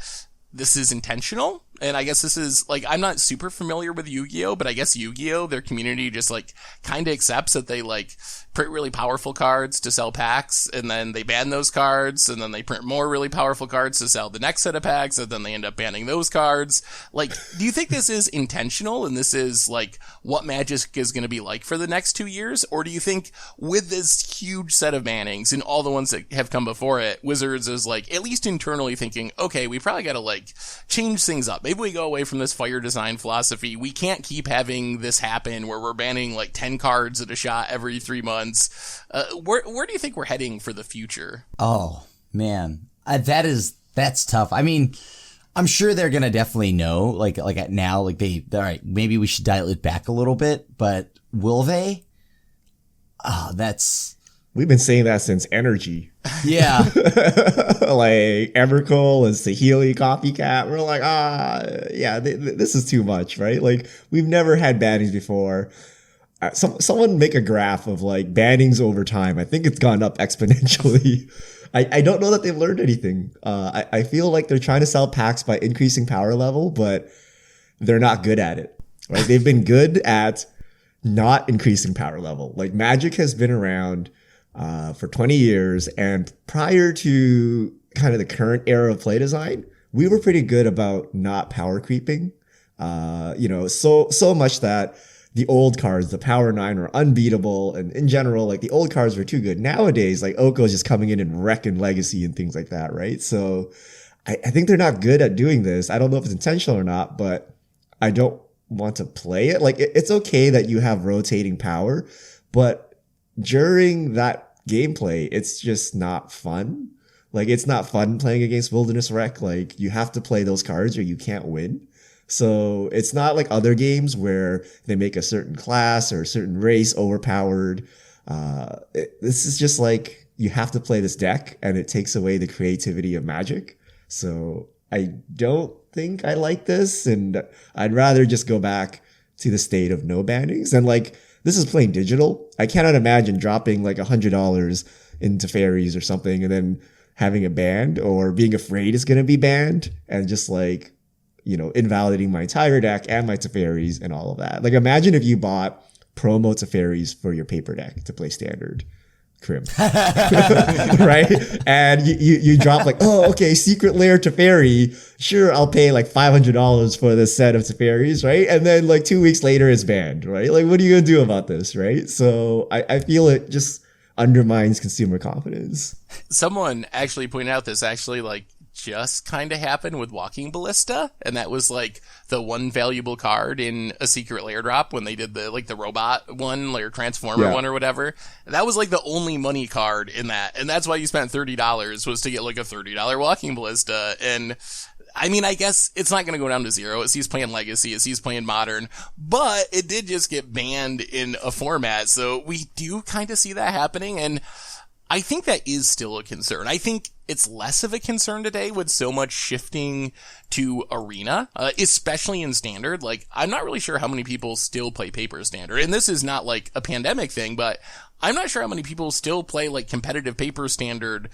this is intentional. And I guess this is, like, I'm not super familiar with Yu-Gi-Oh, but I guess Yu-Gi-Oh, their community just, like, kind of accepts that they, like, print really powerful cards to sell packs, and then they ban those cards, and then they print more really powerful cards to sell the next set of packs, and then they end up banning those cards. Like, do you think this is intentional, and this is, like, what Magic is going to be like for the next 2 years? Or do you think with this huge set of bannings, and all the ones that have come before it, Wizards is, like, at least internally thinking, okay, we probably got to, like, change things up. Maybe we go away from this fire design philosophy. We can't keep having this happen where we're banning like 10 cards at a shot every 3 months. Where do you think we're heading for the future? Oh, man. That's tough. I mean, I'm sure they're going to definitely know, like at now, like all right, maybe we should dial it back a little bit, but will they? Oh, that's We've been saying that since Energy. Yeah. Like Evercool and Sahili Copycat. We're like, this is too much, right? Like, we've never had bannings before. Someone make a graph of like bannings over time. I think it's gone up exponentially. I don't know that they've learned anything. I feel like they're trying to sell packs by increasing power level, but they're not good at it. Right? They've been good at not increasing power level. Like Magic has been around for 20 years, and prior to kind of the current era of play design, we were pretty good about not power creeping. So much that the old cards, the Power 9, were unbeatable, and in general, like the old cards were too good. Nowadays, like Oko's just coming in and wrecking Legacy and things like that, right? So I think they're not good at doing this. I don't know if it's intentional or not, but I don't want to play it. Like it's okay that you have rotating power, but during that gameplay, it's just not fun. Like it's not fun playing against Wilderness Wreck. Like you have to play those cards or you can't win. So it's not like other games where they make a certain class or a certain race overpowered. This is just like you have to play this deck and it takes away the creativity of Magic. So I don't think I like this, and I'd rather just go back to the state of no bannings. And like, this is playing digital. I cannot imagine dropping like $100 into fairies or something and then having a banned, or being afraid it's going to be banned and just like, invalidating my entire deck and my Teferis and all of that. Like imagine if you bought promo Teferis for your paper deck to play standard Crim. Right? And you drop like, oh, okay, Secret Lair Teferi. Sure, I'll pay like $500 for this set of Teferis, right? And then like 2 weeks later it's banned, right? Like what are you going to do about this, right? So I feel it just undermines consumer confidence. Someone actually pointed out this actually like just kind of happened with Walking Ballista, and that was like the one valuable card in a Secret Lair drop when they did the robot one, or Transformer one or whatever. That was like the only money card in that, and that's why you spent $30 was to get like a $30 Walking Ballista. And I mean, I guess it's not going to go down to zero as he's playing Legacy, as he's playing Modern, but it did just get banned in a format, so we do kind of see that happening, and I think that is still a concern. I think it's less of a concern today with so much shifting to Arena, especially in Standard. Like, I'm not really sure how many people still play Paper Standard. And this is not like a pandemic thing, but I'm not sure how many people still play like competitive Paper Standard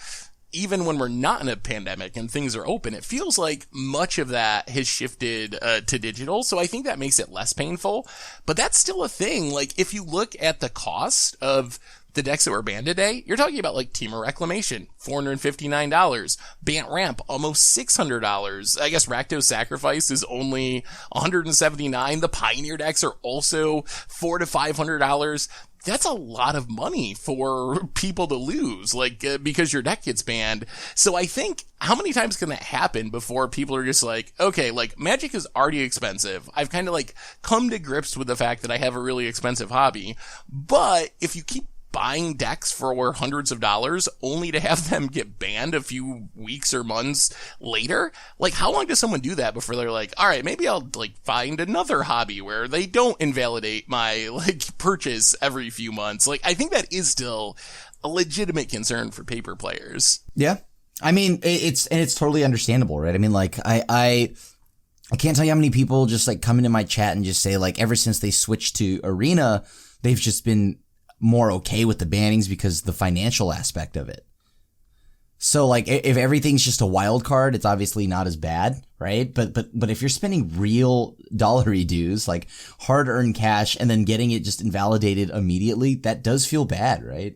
even when we're not in a pandemic and things are open. It feels like much of that has shifted to digital, so I think that makes it less painful. But that's still a thing. Like, if you look at the cost of the decks that were banned today, you're talking about like Team of Reclamation, $459, Bant Ramp, almost $600. I guess Rakdos Sacrifice is only $179. The Pioneer decks are also $400 to $500. That's a lot of money for people to lose, like, because your deck gets banned. So I think, how many times can that happen before people are just like, okay, like, Magic is already expensive. I've kind of like come to grips with the fact that I have a really expensive hobby. But if you keep buying decks for hundreds of dollars only to have them get banned a few weeks or months later, like, how long does someone do that before they're like, all right, maybe I'll like find another hobby where they don't invalidate my like purchase every few months? Like, I think that is still a legitimate concern for paper players. Yeah. I mean, it's totally understandable, right? I mean, like, I can't tell you how many people just like come into my chat and just say, like, ever since they switched to Arena, they've just been more okay with the bannings because the financial aspect of it. So like, if everything's just a wild card, it's obviously not as bad, right? But if you're spending real dollary dues, like hard-earned cash, and then getting it just invalidated immediately, that does feel bad, right?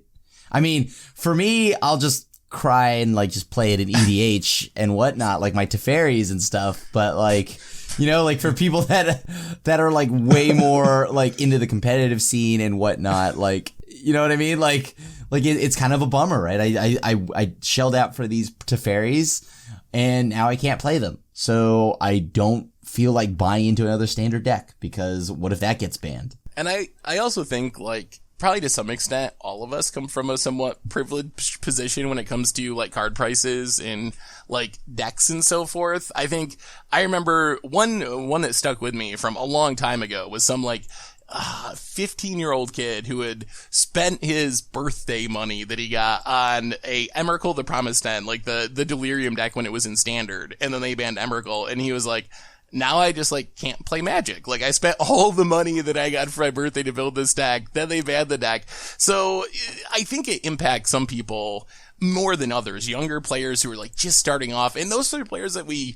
I mean, for me, I'll just cry and like just play it in EDH and whatnot, like my Teferis and stuff. But like, you know, like for people that are like way more like into the competitive scene and whatnot, like, you know what I mean? Like it's kind of a bummer, right? I shelled out for these Teferis and now I can't play them. So I don't feel like buying into another standard deck, because what if that gets banned? And I also think, like, probably to some extent, all of us come from a somewhat privileged position when it comes to like card prices and like decks and so forth. I think I remember one that stuck with me from a long time ago was some like 15-year-old kid who had spent his birthday money that he got on a Emrakul the Promised End, like the Delirium deck when it was in Standard, and then they banned Emrakul, and he was like, now I just like can't play Magic. Like I spent all the money that I got for my birthday to build this deck, then they banned the deck. So I think it impacts some people more than others, younger players who are like just starting off, and those are players that we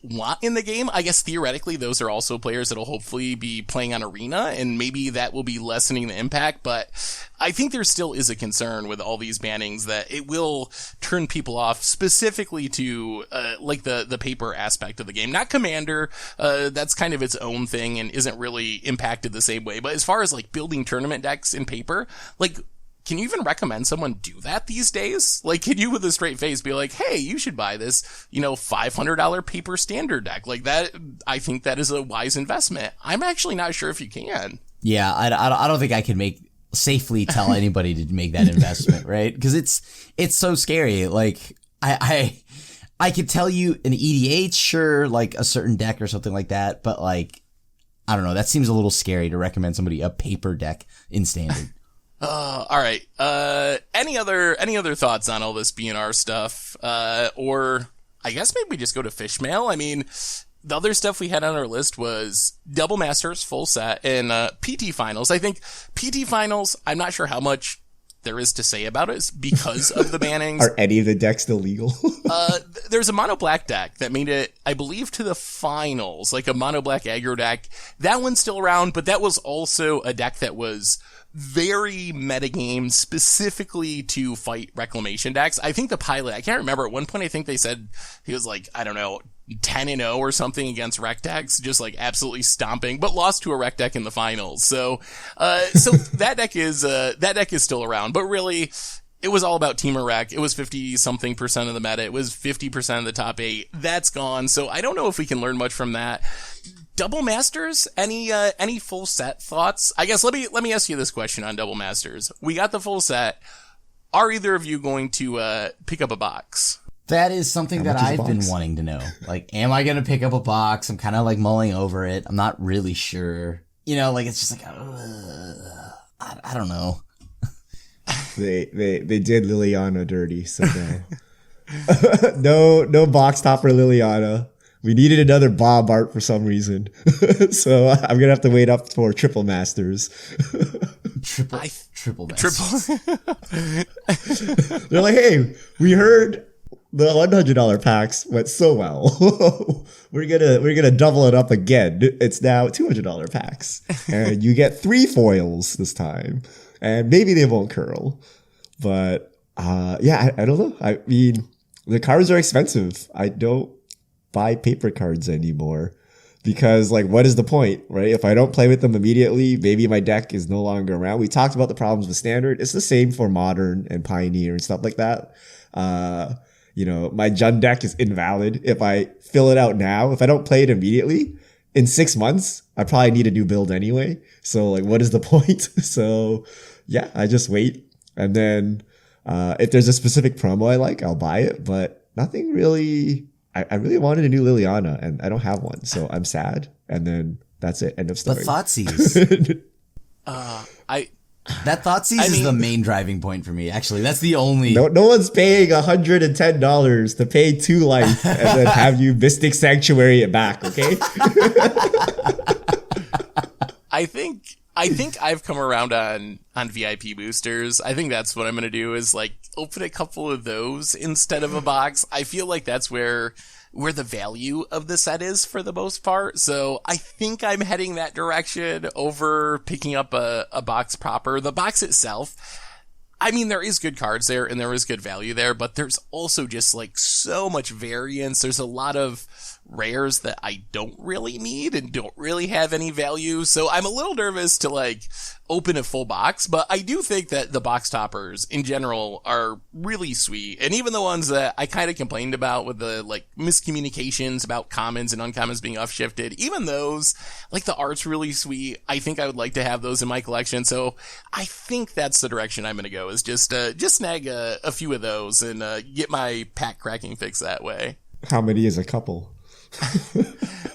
want in the game. I guess theoretically those are also players that'll hopefully be playing on Arena, and maybe that will be lessening the impact, but I think there still is a concern with all these bannings that it will turn people off specifically to like the paper aspect of the game, not Commander. That's kind of its own thing and isn't really impacted the same way, but as far as like building tournament decks in paper, like can you even recommend someone do that these days? Like, can you with a straight face be like, hey, you should buy this, $500 paper Standard deck? Like that, I think that is a wise investment. I'm actually not sure if you can. Yeah, I don't think I can safely tell anybody to make that investment, right? Because it's so scary. Like, I could tell you an EDH, sure, like a certain deck or something like that, but like, I don't know, that seems a little scary to recommend somebody a paper deck in Standard. All right. Any other thoughts on all this BNR stuff? Or I guess maybe we just go to fish mail. I mean, the other stuff we had on our list was Double Masters full set and PT Finals. I think PT Finals, I'm not sure how much there is to say about it because of the bannings. Are any of the decks still legal? There's a mono black deck that made it, I believe, to the finals, like a mono black aggro deck. That one's still around, but that was also a deck that was very metagame specifically to fight reclamation decks. I think the pilot, I can't remember, at one point I think they said he was like, I don't know, 10-0 or something against rec decks, just like absolutely stomping, but lost to a rec deck in the finals. So that deck is still around, but really it was all about Team Rec. It was 50-something% of the meta. It was 50% of the top 8. That's gone. So I don't know if we can learn much from that. Double Masters, any full set thoughts? I guess let me ask you this question on Double Masters. We got the full set. Are either of you going to pick up a box? That is something that I've been wanting to know. Like, am I going to pick up a box? I'm kind of like mulling over it. I'm not really sure. Like it's just like, I don't know. They did Liliana dirty, so no box topper Liliana. We needed another Bob art for some reason. So I'm going to have to wait up for Triple Masters. Triple Masters. They're like, hey, we heard the $100 packs went so well. We're gonna double it up again. It's now $200 packs. And you get 3 foils this time. And maybe they won't curl. But I don't know. I mean, the cards are expensive. I don't buy paper cards anymore because like what is the point, right? If I don't play with them immediately, maybe my deck is no longer around. We talked about the problems with Standard. It's the same for Modern and Pioneer and stuff like that. My Jund deck is invalid if I fill it out now. If I don't play it immediately in 6 months, I probably need a new build anyway. So like what is the point? So yeah, I just wait, and then if there's a specific promo I like, I'll buy it, but nothing really. I really wanted a new Liliana, and I don't have one, so I'm sad. And then that's it. End of story. But Thoughtseize. That Thoughtseize is the main driving point for me. Actually, that's the only. No one's paying $110 to pay 2 life and then have you Mystic Sanctuary it back. Okay. I think I've come around on VIP boosters. I think that's what I'm going to do is like open a couple of those instead of a box. I feel like that's where the value of the set is for the most part. So I think I'm heading that direction over picking up a box proper. The box itself, I mean, there is good cards there and there is good value there, but there's also just like so much variance. There's a lot of rares that I don't really need and don't really have any value. So I'm a little nervous to like open a full box, but I do think that the box toppers in general are really sweet. And even the ones that I kind of complained about with the like miscommunications about commons and uncommons being upshifted, even those, like the art's really sweet. I think I would like to have those in my collection. So I think that's the direction I'm going to go is just snag a few of those and get my pack cracking fix that way. How many is a couple?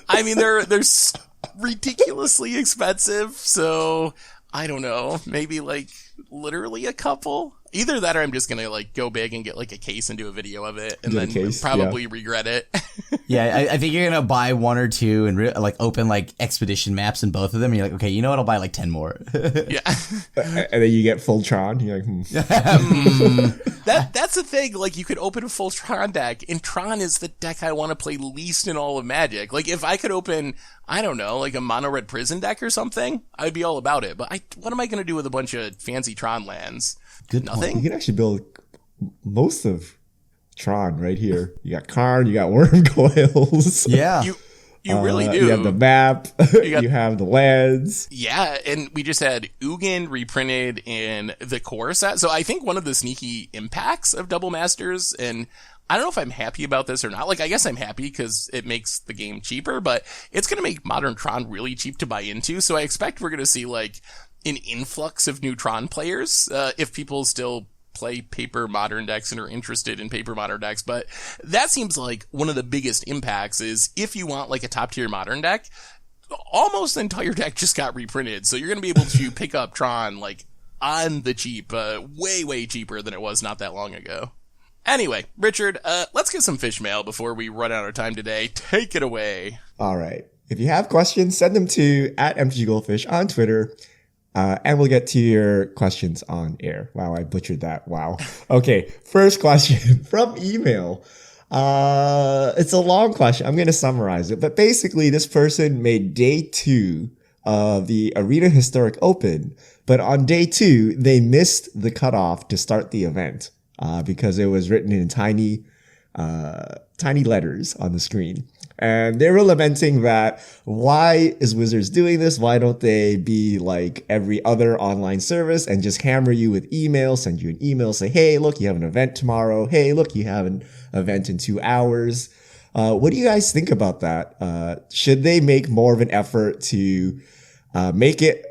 I mean, there's ridiculously expensive. So I don't know, maybe like literally a couple. Either that or I'm just gonna like go big and get like a case and do a video of it and then probably regret it. Yeah, I think you're gonna buy one or two and like open like expedition maps in both of them. And you're like, okay, you know what? I'll buy like 10 more. Yeah, and then you get full Tron. You're like, That's the thing. Like, you could open a full Tron deck, and Tron is the deck I want to play least in all of Magic. Like, if I could open, I don't know, like a mono red prison deck or something, I'd be all about it. But what am I gonna do with a bunch of fancy Tron lands? Good Nothing. You can actually build most of Tron right here. You got Karn, you got Worm Coils. Yeah. You really do. You have the map. You have the lands. Yeah, and we just had Ugin reprinted in the core set. So I think one of the sneaky impacts of Double Masters, and I don't know if I'm happy about this or not. Like, I guess I'm happy because it makes the game cheaper, but it's going to make Modern Tron really cheap to buy into. So I expect we're going to see, like, an influx of new Tron players if people still play paper modern decks and are interested in paper modern decks. But that seems like one of the biggest impacts is if you want like a top tier modern deck, almost the entire deck just got reprinted. So you're going to be able to pick up Tron like on the cheap, way cheaper than it was not that long ago. Anyway, Richard, let's get some fish mail before we run out of time today. Take it away. All right. If you have questions, send them to @MTGGoldfish on Twitter. And we'll get to your questions on air. Wow, I butchered that. Wow. Okay, first question from email. It's a long question. I'm going to summarize it. But basically, this person made day 2 of the Arena Historic Open. But on day 2, they missed the cutoff to start the event because it was written in tiny letters on the screen. And they were lamenting that, why is Wizards doing this? Why don't they be like every other online service and just hammer you with email, send you an email, say, hey, look, you have an event tomorrow. Hey, look, you have an event in 2 hours. What do you guys think about that? Should they make more of an effort to make it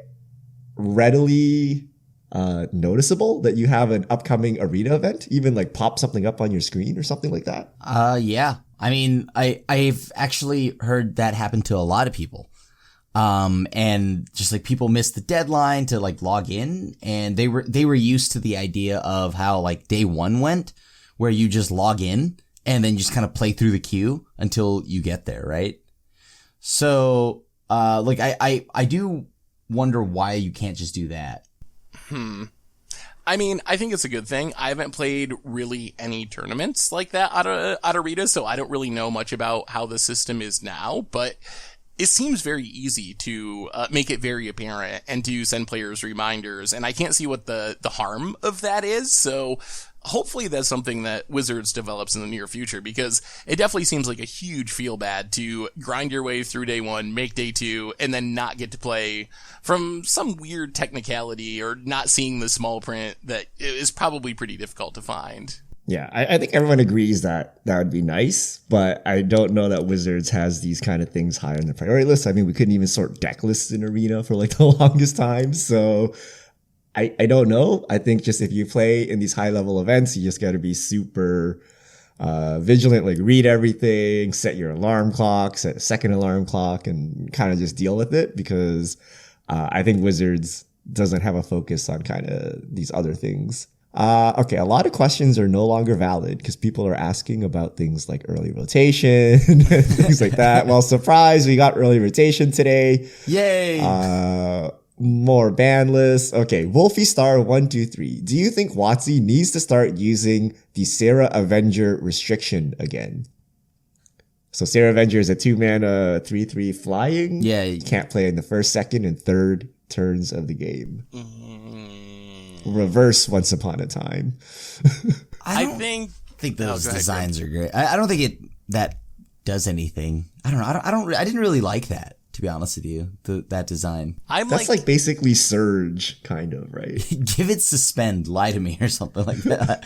readily noticeable that you have an upcoming arena event? Even like pop something up on your screen or something like that? Yeah. I mean, I've actually heard that happen to a lot of people. And just like people missed the deadline to like log in, and they were used to the idea of how like day 1 went, where you just log in and then just kind of play through the queue until you get there, right? So, like I do wonder why you can't just do that. I mean, I think it's a good thing. I haven't played really any tournaments like that out of Rita, so I don't really know much about how the system is now, but it seems very easy to make it very apparent and to send players reminders, and I can't see what the harm of that is, so hopefully that's something that Wizards develops in the near future, because it definitely seems like a huge feel bad to grind your way through day 1, make day 2, and then not get to play from some weird technicality or not seeing the small print that is probably pretty difficult to find. Yeah, I think everyone agrees that that would be nice, but I don't know that Wizards has these kind of things high on their priority list. I mean, we couldn't even sort deck lists in Arena for like the longest time, so I don't know. I think just if you play in these high level events, you just got to be super vigilant, like read everything, set your alarm clock, set a second alarm clock, and kind of just deal with it, because I think Wizards doesn't have a focus on kind of these other things. Okay, a lot of questions are no longer valid because people are asking about things like early rotation and things like that. Well, surprise, we got early rotation today. Yay! More ban lists. Okay, Wolfie Star 123. Do you think WotC needs to start using the Sarah Avenger restriction again? So Sarah Avenger is a 2-mana 3/3 flying. Yeah. You can't play in the first, second, and third turns of the game. Reverse Once Upon a Time. I think those designs are great. I don't think that does anything. I don't know. I didn't really like that, to be honest with you. That design. That's like basically Surge, kind of, right? Give it suspend, lie to me, or something like that.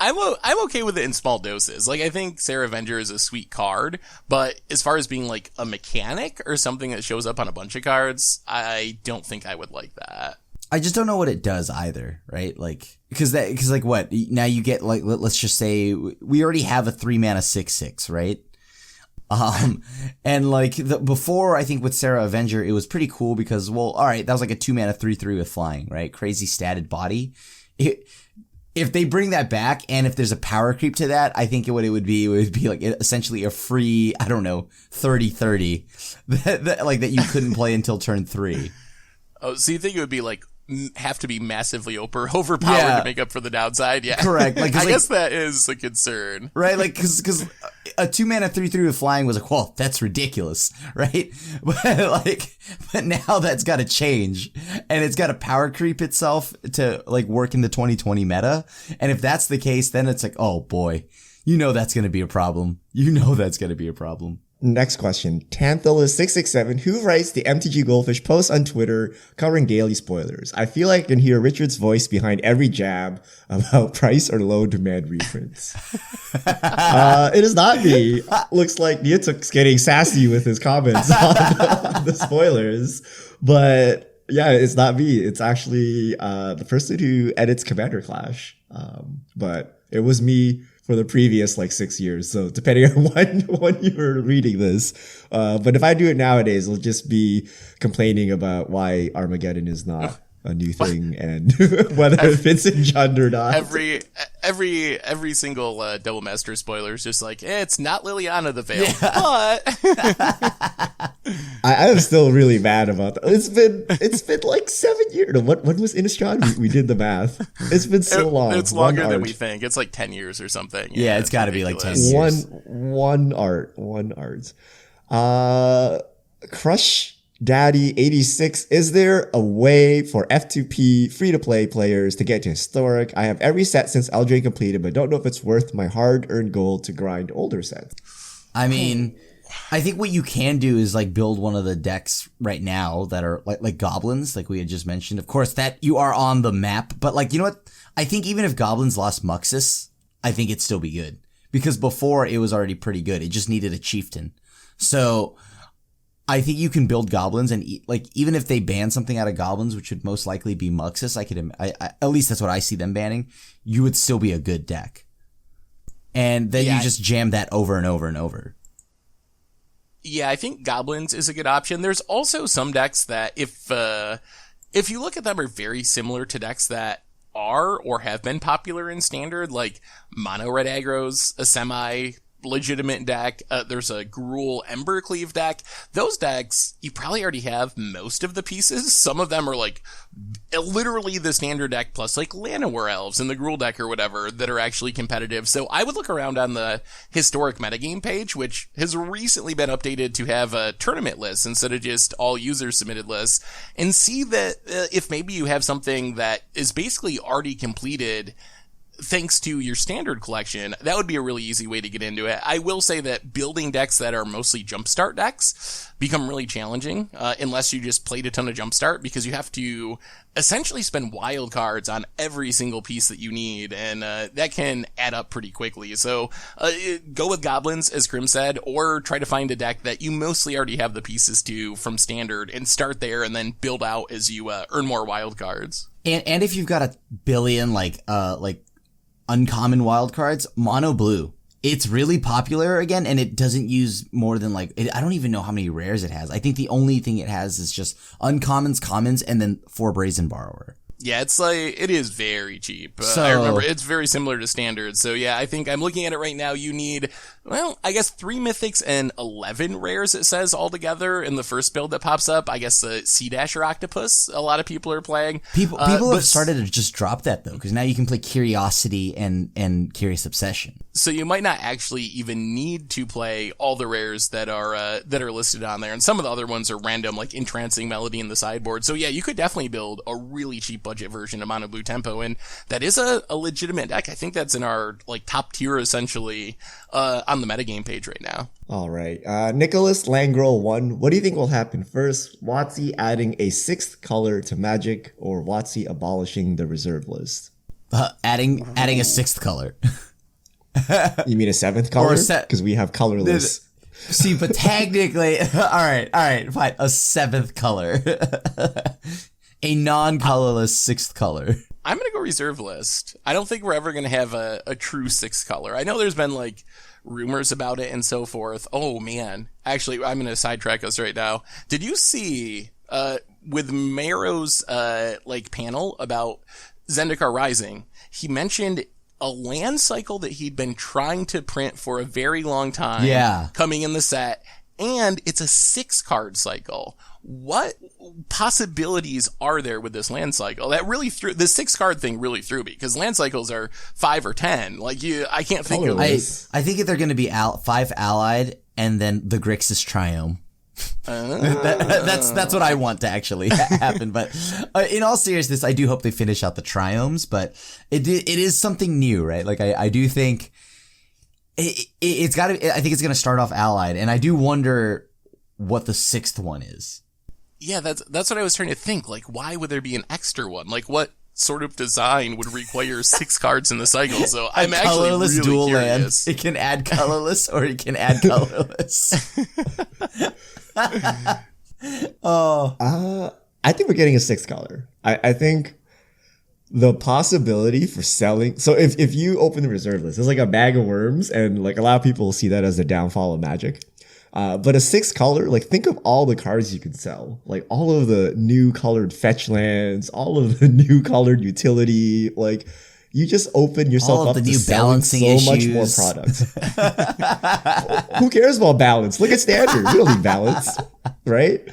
I'm okay with it in small doses. Like, I think Sarah Avenger is a sweet card, but as far as being like a mechanic or something that shows up on a bunch of cards, I don't think I would like that. I just don't know what it does either, right? Like, because like what now you get, like, let's just say we already have a 3-mana 6/6, right? And like before, I think with Sarah Avenger, it was pretty cool because, well, all right, that was like a 2-mana 3/3 with flying, right? Crazy statted body. If they bring that back, and if there's a power creep to that, I think what it would be like essentially a free, I don't know, 30/30 that you couldn't play until turn 3. Oh, so you think it would be like have to be massively overpowered to make up for the downside? Yeah, correct. I guess that is a concern, right? Like because a 2-mana 3/3 with flying was like, well, that's ridiculous, right? But now that's got to change, and it's got to power creep itself to like work in the 2020 meta. And if that's the case, then it's like, oh boy, that's going to be a problem. That's going to be a problem. Next question. Tanthalus667, who writes the MTGGoldfish post on Twitter covering daily spoilers? I feel like I can hear Richard's voice behind every jab about price or low demand reprints. It is not me. Looks like Niatuk's getting sassy with his comments on the spoilers. But yeah, it's not me. It's actually the person who edits Commander Clash. But it was me for the previous 6 years. So depending on when you were reading this. But if I do it nowadays, it'll just be complaining about why Armageddon is not a new thing and whether it fits in Jund or not. Every single Double Master spoiler is just like, it's not Liliana the Veil, but I am still really mad about that. It's been 7 years. When was Innistrad? We did the math. It's been so long. It's longer than we think. It's 10 years or something. Yeah, it's got to be 10 years. One art. Crush Daddy 86, is there a way for F2P free-to-play players to get to Historic? I have every set since Eldraine completed, but don't know if it's worth my hard-earned gold to grind older sets. I mean, I think what you can do is build one of the decks right now that are like goblins, like we had just mentioned. Of course, that you are on the map, but you know what? I think even if goblins lost Muxus, I think it'd still be good. Because before, it was already pretty good. It just needed a chieftain. So I think you can build goblins, and even if they ban something out of goblins, which would most likely be Muxus, I at least that's what I see them banning, you would still be a good deck. And then you just jam that over and over and over. Yeah, I think goblins is a good option. There's also some decks that if you look at them are very similar to decks that are or have been popular in Standard, like Mono Red Aggro's a semi-legitimate deck. There's a Gruul Embercleave deck. Those decks, you probably already have most of the pieces. Some of them are literally the Standard deck plus Llanowar Elves in the Gruul deck or whatever that are actually competitive. So I would look around on the Historic Metagame page, which has recently been updated to have a tournament list instead of just all user submitted lists, and see that if maybe you have something that is basically already completed thanks to your Standard collection, that would be a really easy way to get into it. I will say that building decks that are mostly Jumpstart decks become really challenging, unless you just played a ton of Jumpstart, because you have to essentially spend wild cards on every single piece that you need, and that can add up pretty quickly. So go with Goblins, as Krim said, or try to find a deck that you mostly already have the pieces to from Standard, and start there, and then build out as you earn more wild cards. And if you've got a billion uncommon wildcards, mono blue. It's really popular again, and it doesn't use more than I don't even know how many rares it has. I think the only thing it has is just uncommons, commons, and then 4 Brazen Borrower. Yeah, it's it is very cheap. I remember it's very similar to Standard. So yeah, I think I'm looking at it right now. You need, I guess 3 mythics and 11 rares, it says altogether in the first build that pops up. I guess the Sea Dasher Octopus, a lot of people are playing. People have started to just drop that though, because now you can play Curiosity and Curious Obsession. So you might not actually even need to play all the rares that are listed on there. And some of the other ones are random, like Entrancing Melody in the sideboard. So yeah, you could definitely build a really cheap budget version of Mono Blue Tempo, and that is a legitimate deck. I think that's in our top tier essentially on the metagame page right now. All right, Nicholas Langrel 1. What do you think will happen first? WotC adding a 6th color to Magic, or WotC abolishing the reserve list? Adding a 6th color. You mean a 7th color? Because we have colorless. See, but technically, all right, fine, a 7th color. A non-colorless 6th color. I'm going to go reserve list. I don't think we're ever going to have a true 6 color. I know there's been like rumors about it and so forth. Oh man. Actually, I'm going to sidetrack us right now. Did you see, with Mero's, like panel about Zendikar Rising, he mentioned a land cycle that he'd been trying to print for a very long time. Yeah. Coming in the set. And it's a 6 card cycle. What possibilities are there with this land cycle? That really threw the 6 card thing really threw me, because land cycles are 5 or 10. Like I can't think of this. I think they're going to be 5 allied and then the Grixis Triome. That's what I want to actually happen. But in all seriousness, I do hope they finish out the Triomes. But it is something new, right? Like I do think it's got to. I think it's going to start off allied, and I do wonder what the 6th one is. Yeah, that's what I was trying to think. Like, why would there be an extra one? Like, what sort of design would require 6 cards in the cycle? So I'm actually really dual curious. Land. It can add colorless, or it can add colorless. I think we're getting a 6th color. I think the possibility for selling. So if you open the reserve list, it's like a bag of worms, and like a lot of people see that as the downfall of Magic. But a 6th color, like think of all the cards you can sell, like all of the new colored fetch lands, all of the new colored utility, like you just open yourself up to selling so much more products. Who cares about balance? Look at standard. We don't need balance, right?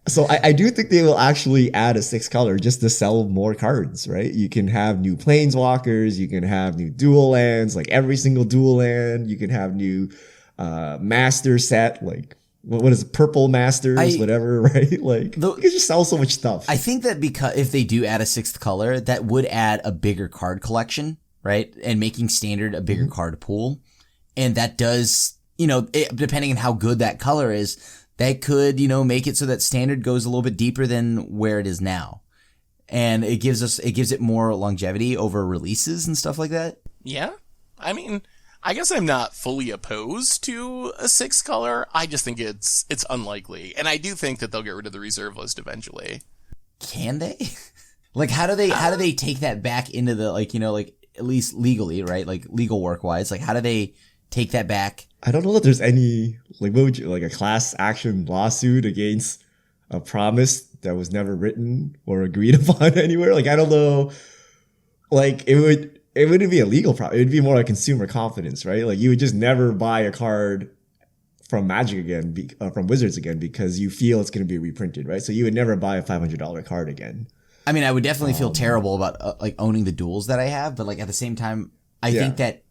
So I do think they will actually add a 6th color just to sell more cards, right? You can have new planeswalkers, you can have new dual lands, like every single dual land, you can have new master set, like what is it, purple masters, whatever, right? Like you can just sell so much stuff. I think that because if they do add a 6th color, that would add a bigger card collection, right? And making standard a bigger card pool. And that does, depending on how good that color is, that could, make it so that standard goes a little bit deeper than where it is now. And it gives it more longevity over releases and stuff like that. Yeah. I mean, I guess I'm not fully opposed to a 6 color. I just think it's unlikely. And I do think that they'll get rid of the reserve list eventually. Can they? Like, how do they take that back into the, at least legally, right? Like legal work wise, like how do they take that back? I don't know that there's any, like, what would you, like a class action lawsuit against a promise that was never written or agreed upon anywhere? Like, I don't know. Like, it wouldn't be a legal problem. It would be more like consumer confidence, right? Like, you would just never buy a card from Magic again, from Wizards again, because you feel it's going to be reprinted, right? So you would never buy a $500 card again. I mean, I would definitely feel terrible about like owning the duels that I have, but like at the same time, I think that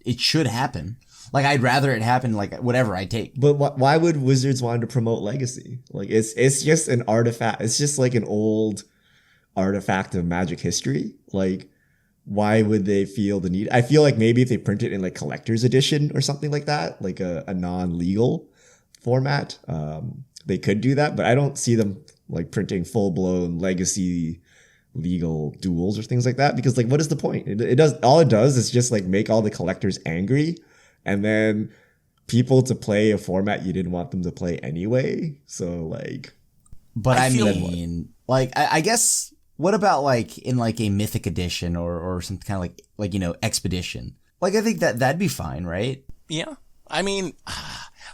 it should happen. Like, I'd rather it happen, like, whatever I take. But why would Wizards want to promote Legacy? Like, it's just an artifact. It's just like an old artifact of Magic history. Like, why would they feel the need? I feel like maybe if they print it in, like, collector's edition or something like that, like a non-legal format, they could do that. But I don't see them, like, printing full-blown Legacy legal duels or things like that. Because, like, what is the point? All it does is just, like, make all the collectors angry. And then people to play a format you didn't want them to play anyway. So, like... But I mean, like, I guess, what about, like, in, like, a Mythic edition or some kind of, like, Expedition? Like, I think that'd be fine, right? Yeah. I mean...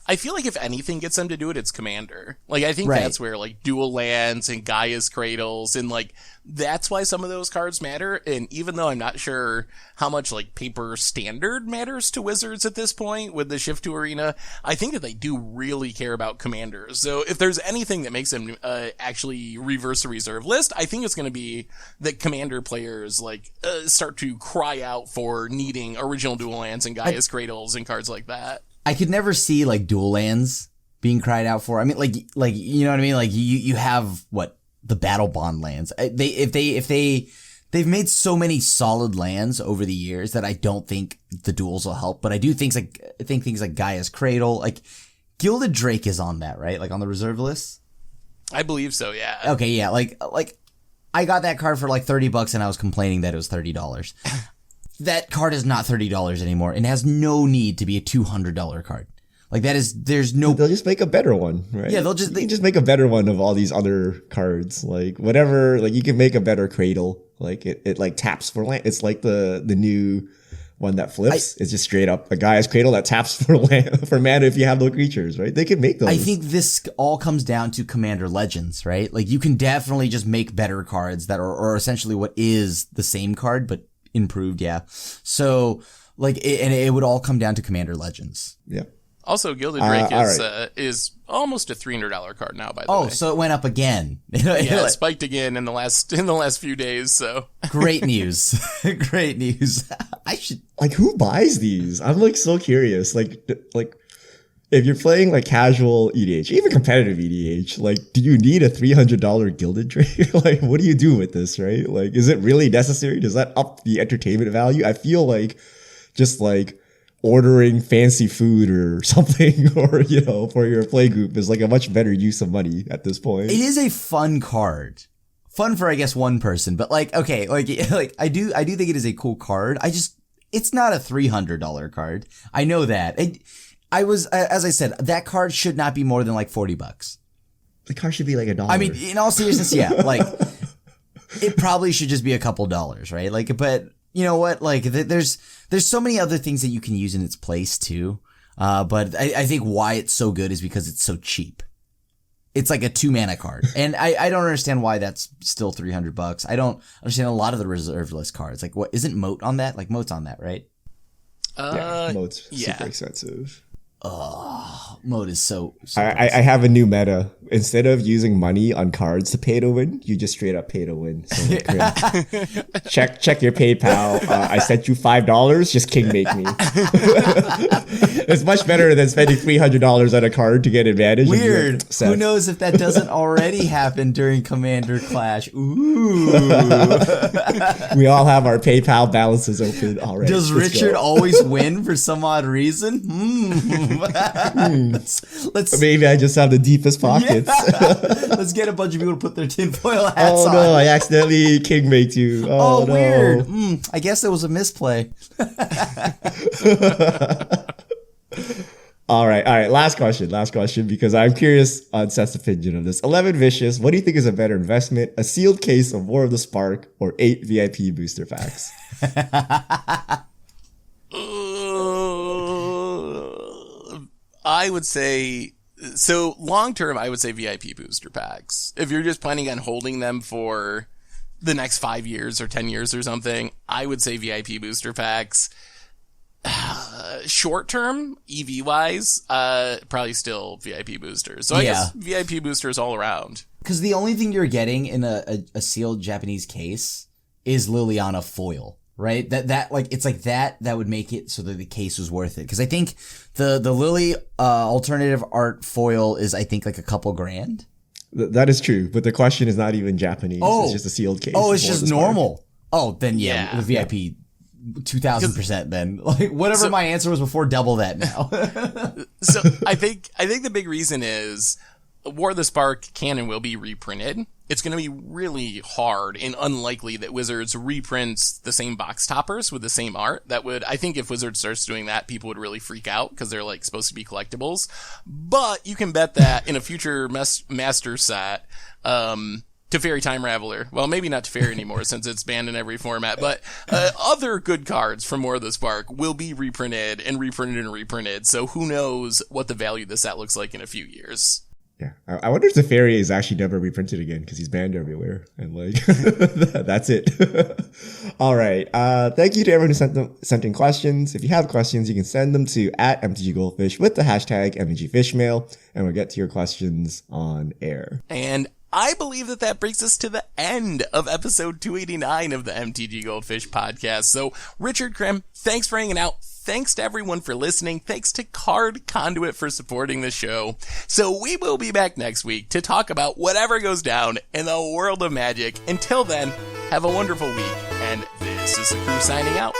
I feel like if anything gets them to do it, it's Commander. Like, I think that's where, like, Dual Lands and Gaia's Cradles and, like, that's why some of those cards matter. And even though I'm not sure how much, like, paper standard matters to Wizards at this point with the shift to Arena, I think that they do really care about Commanders. So if there's anything that makes them actually reverse the reserve list, I think it's going to be that Commander players, like, start to cry out for needing original Dual Lands and Gaia's Cradles and cards like that. I could never see, like, dual lands being cried out for. I mean, like, you know what I mean? Like, you have, the Battle Bond lands. They've made so many solid lands over the years that I don't think the duels will help. But I do think things like Gaia's Cradle, like, Gilded Drake is on that, right? Like, on the reserve list? I believe so, yeah. Okay, yeah. Like, I got that card for, like, $30 and I was complaining that it was $30. That card is not $30 anymore and has no need to be a $200 card. Like, there's no... They'll just make a better one, right? Yeah, they can just make a better one of all these other cards. Like, whatever, like, you can make a better Cradle. Like it like taps for land. It's like the new one that flips. It's just straight up a guy's cradle that taps for land for mana if you have no creatures, right? They can make those. I think this all comes down to Commander Legends, right? Like you can definitely just make better cards that are essentially what is the same card but improved, yeah. So like it would all come down to Commander Legends. Yeah. Also, Gilded Drake is almost a $300 card now. By the way. Oh, so it went up again. Yeah, it spiked again in the last few days. So great news, great news. I should like who buys these? I'm like so curious. Like if you're playing like casual EDH, even competitive EDH, like do you need a $300 Gilded Drake? Like what do you do with this, right? Like is it really necessary? Does that up the entertainment value? I feel like just like ordering fancy food or something, or for your play group is like a much better use of money at this point. It is a fun card, fun for I guess one person, but like okay, like I do think it is a cool card. It's not a $300 card. I know that. As I said, that card should not be more than like $40. The card should be like $1. I mean, in all seriousness, yeah, like it probably should just be a couple dollars, right? Like, but you know what? Like, there's so many other things that you can use in its place too. But I think why it's so good is because it's so cheap. It's like a 2-mana card. And I don't understand why that's still $300. I don't understand a lot of the reserve list cards. Like what, isn't Moat on that? Like Moat's on that, right? Yeah, Moat's super expensive. Oh, Moat is so I have a new meta. Instead of using money on cards to pay to win, you just straight up pay to win. So check your PayPal. I sent you $5. Just king make me. It's much better than spending $300 on a card to get advantage. Weird. Who knows if that doesn't already happen during Commander Clash? Ooh. We all have our PayPal balances open already. Does Richard always win for some odd reason? Let's maybe I just have the deepest pockets. Yeah. Let's get a bunch of people to put their tinfoil hats on. Oh no, I accidentally king made you. Oh no. Weird. I guess it was a misplay. All right. Last question, because I'm curious on Seth's opinion of this. 11 Vicious, what do you think is a better investment? A sealed case of War of the Spark or 8 VIP booster packs? I would say, so long term, I would say VIP booster packs. If you're just planning on holding them for the next 5 years or 10 years or something, I would say VIP booster packs. Short term, EV wise, probably still VIP boosters. So I guess VIP boosters all around. Because the only thing you're getting in a sealed Japanese case is Liliana foil. Right? That like, it's like that would make it so that the case was worth it. Because I think the Lily alternative art foil is, I think, like a couple grand. That is true. But the question is not even Japanese. It's just a sealed case. Oh, it's just normal. Oh, then the VIP 2000% then. Like whatever my answer was before, double that now. So I think the big reason is War of the Spark can and will be reprinted. It's going to be really hard and unlikely that Wizards reprints the same box toppers with the same art. I think if Wizards starts doing that, people would really freak out because they're like supposed to be collectibles. But you can bet that in a future master set, Teferi Time Raveler, well, maybe not Teferi anymore since it's banned in every format, but other good cards from War of the Spark will be reprinted and reprinted and reprinted. So who knows what the value of the set looks like in a few years. Yeah, I wonder if the fairy is actually never reprinted again because he's banned everywhere, and like that's it. All right, thank you to everyone who sent in questions. If you have questions, you can send them to @MTGGoldfish with the hashtag MTGFishmail, and we'll get to your questions on air. And I believe that brings us to the end of episode 289 of the MTG Goldfish podcast. So, Richard Krim, thanks for hanging out. Thanks to everyone for listening. Thanks to Card Conduit for supporting the show. So we will be back next week to talk about whatever goes down in the world of Magic. Until then, have a wonderful week. And this is the crew signing out.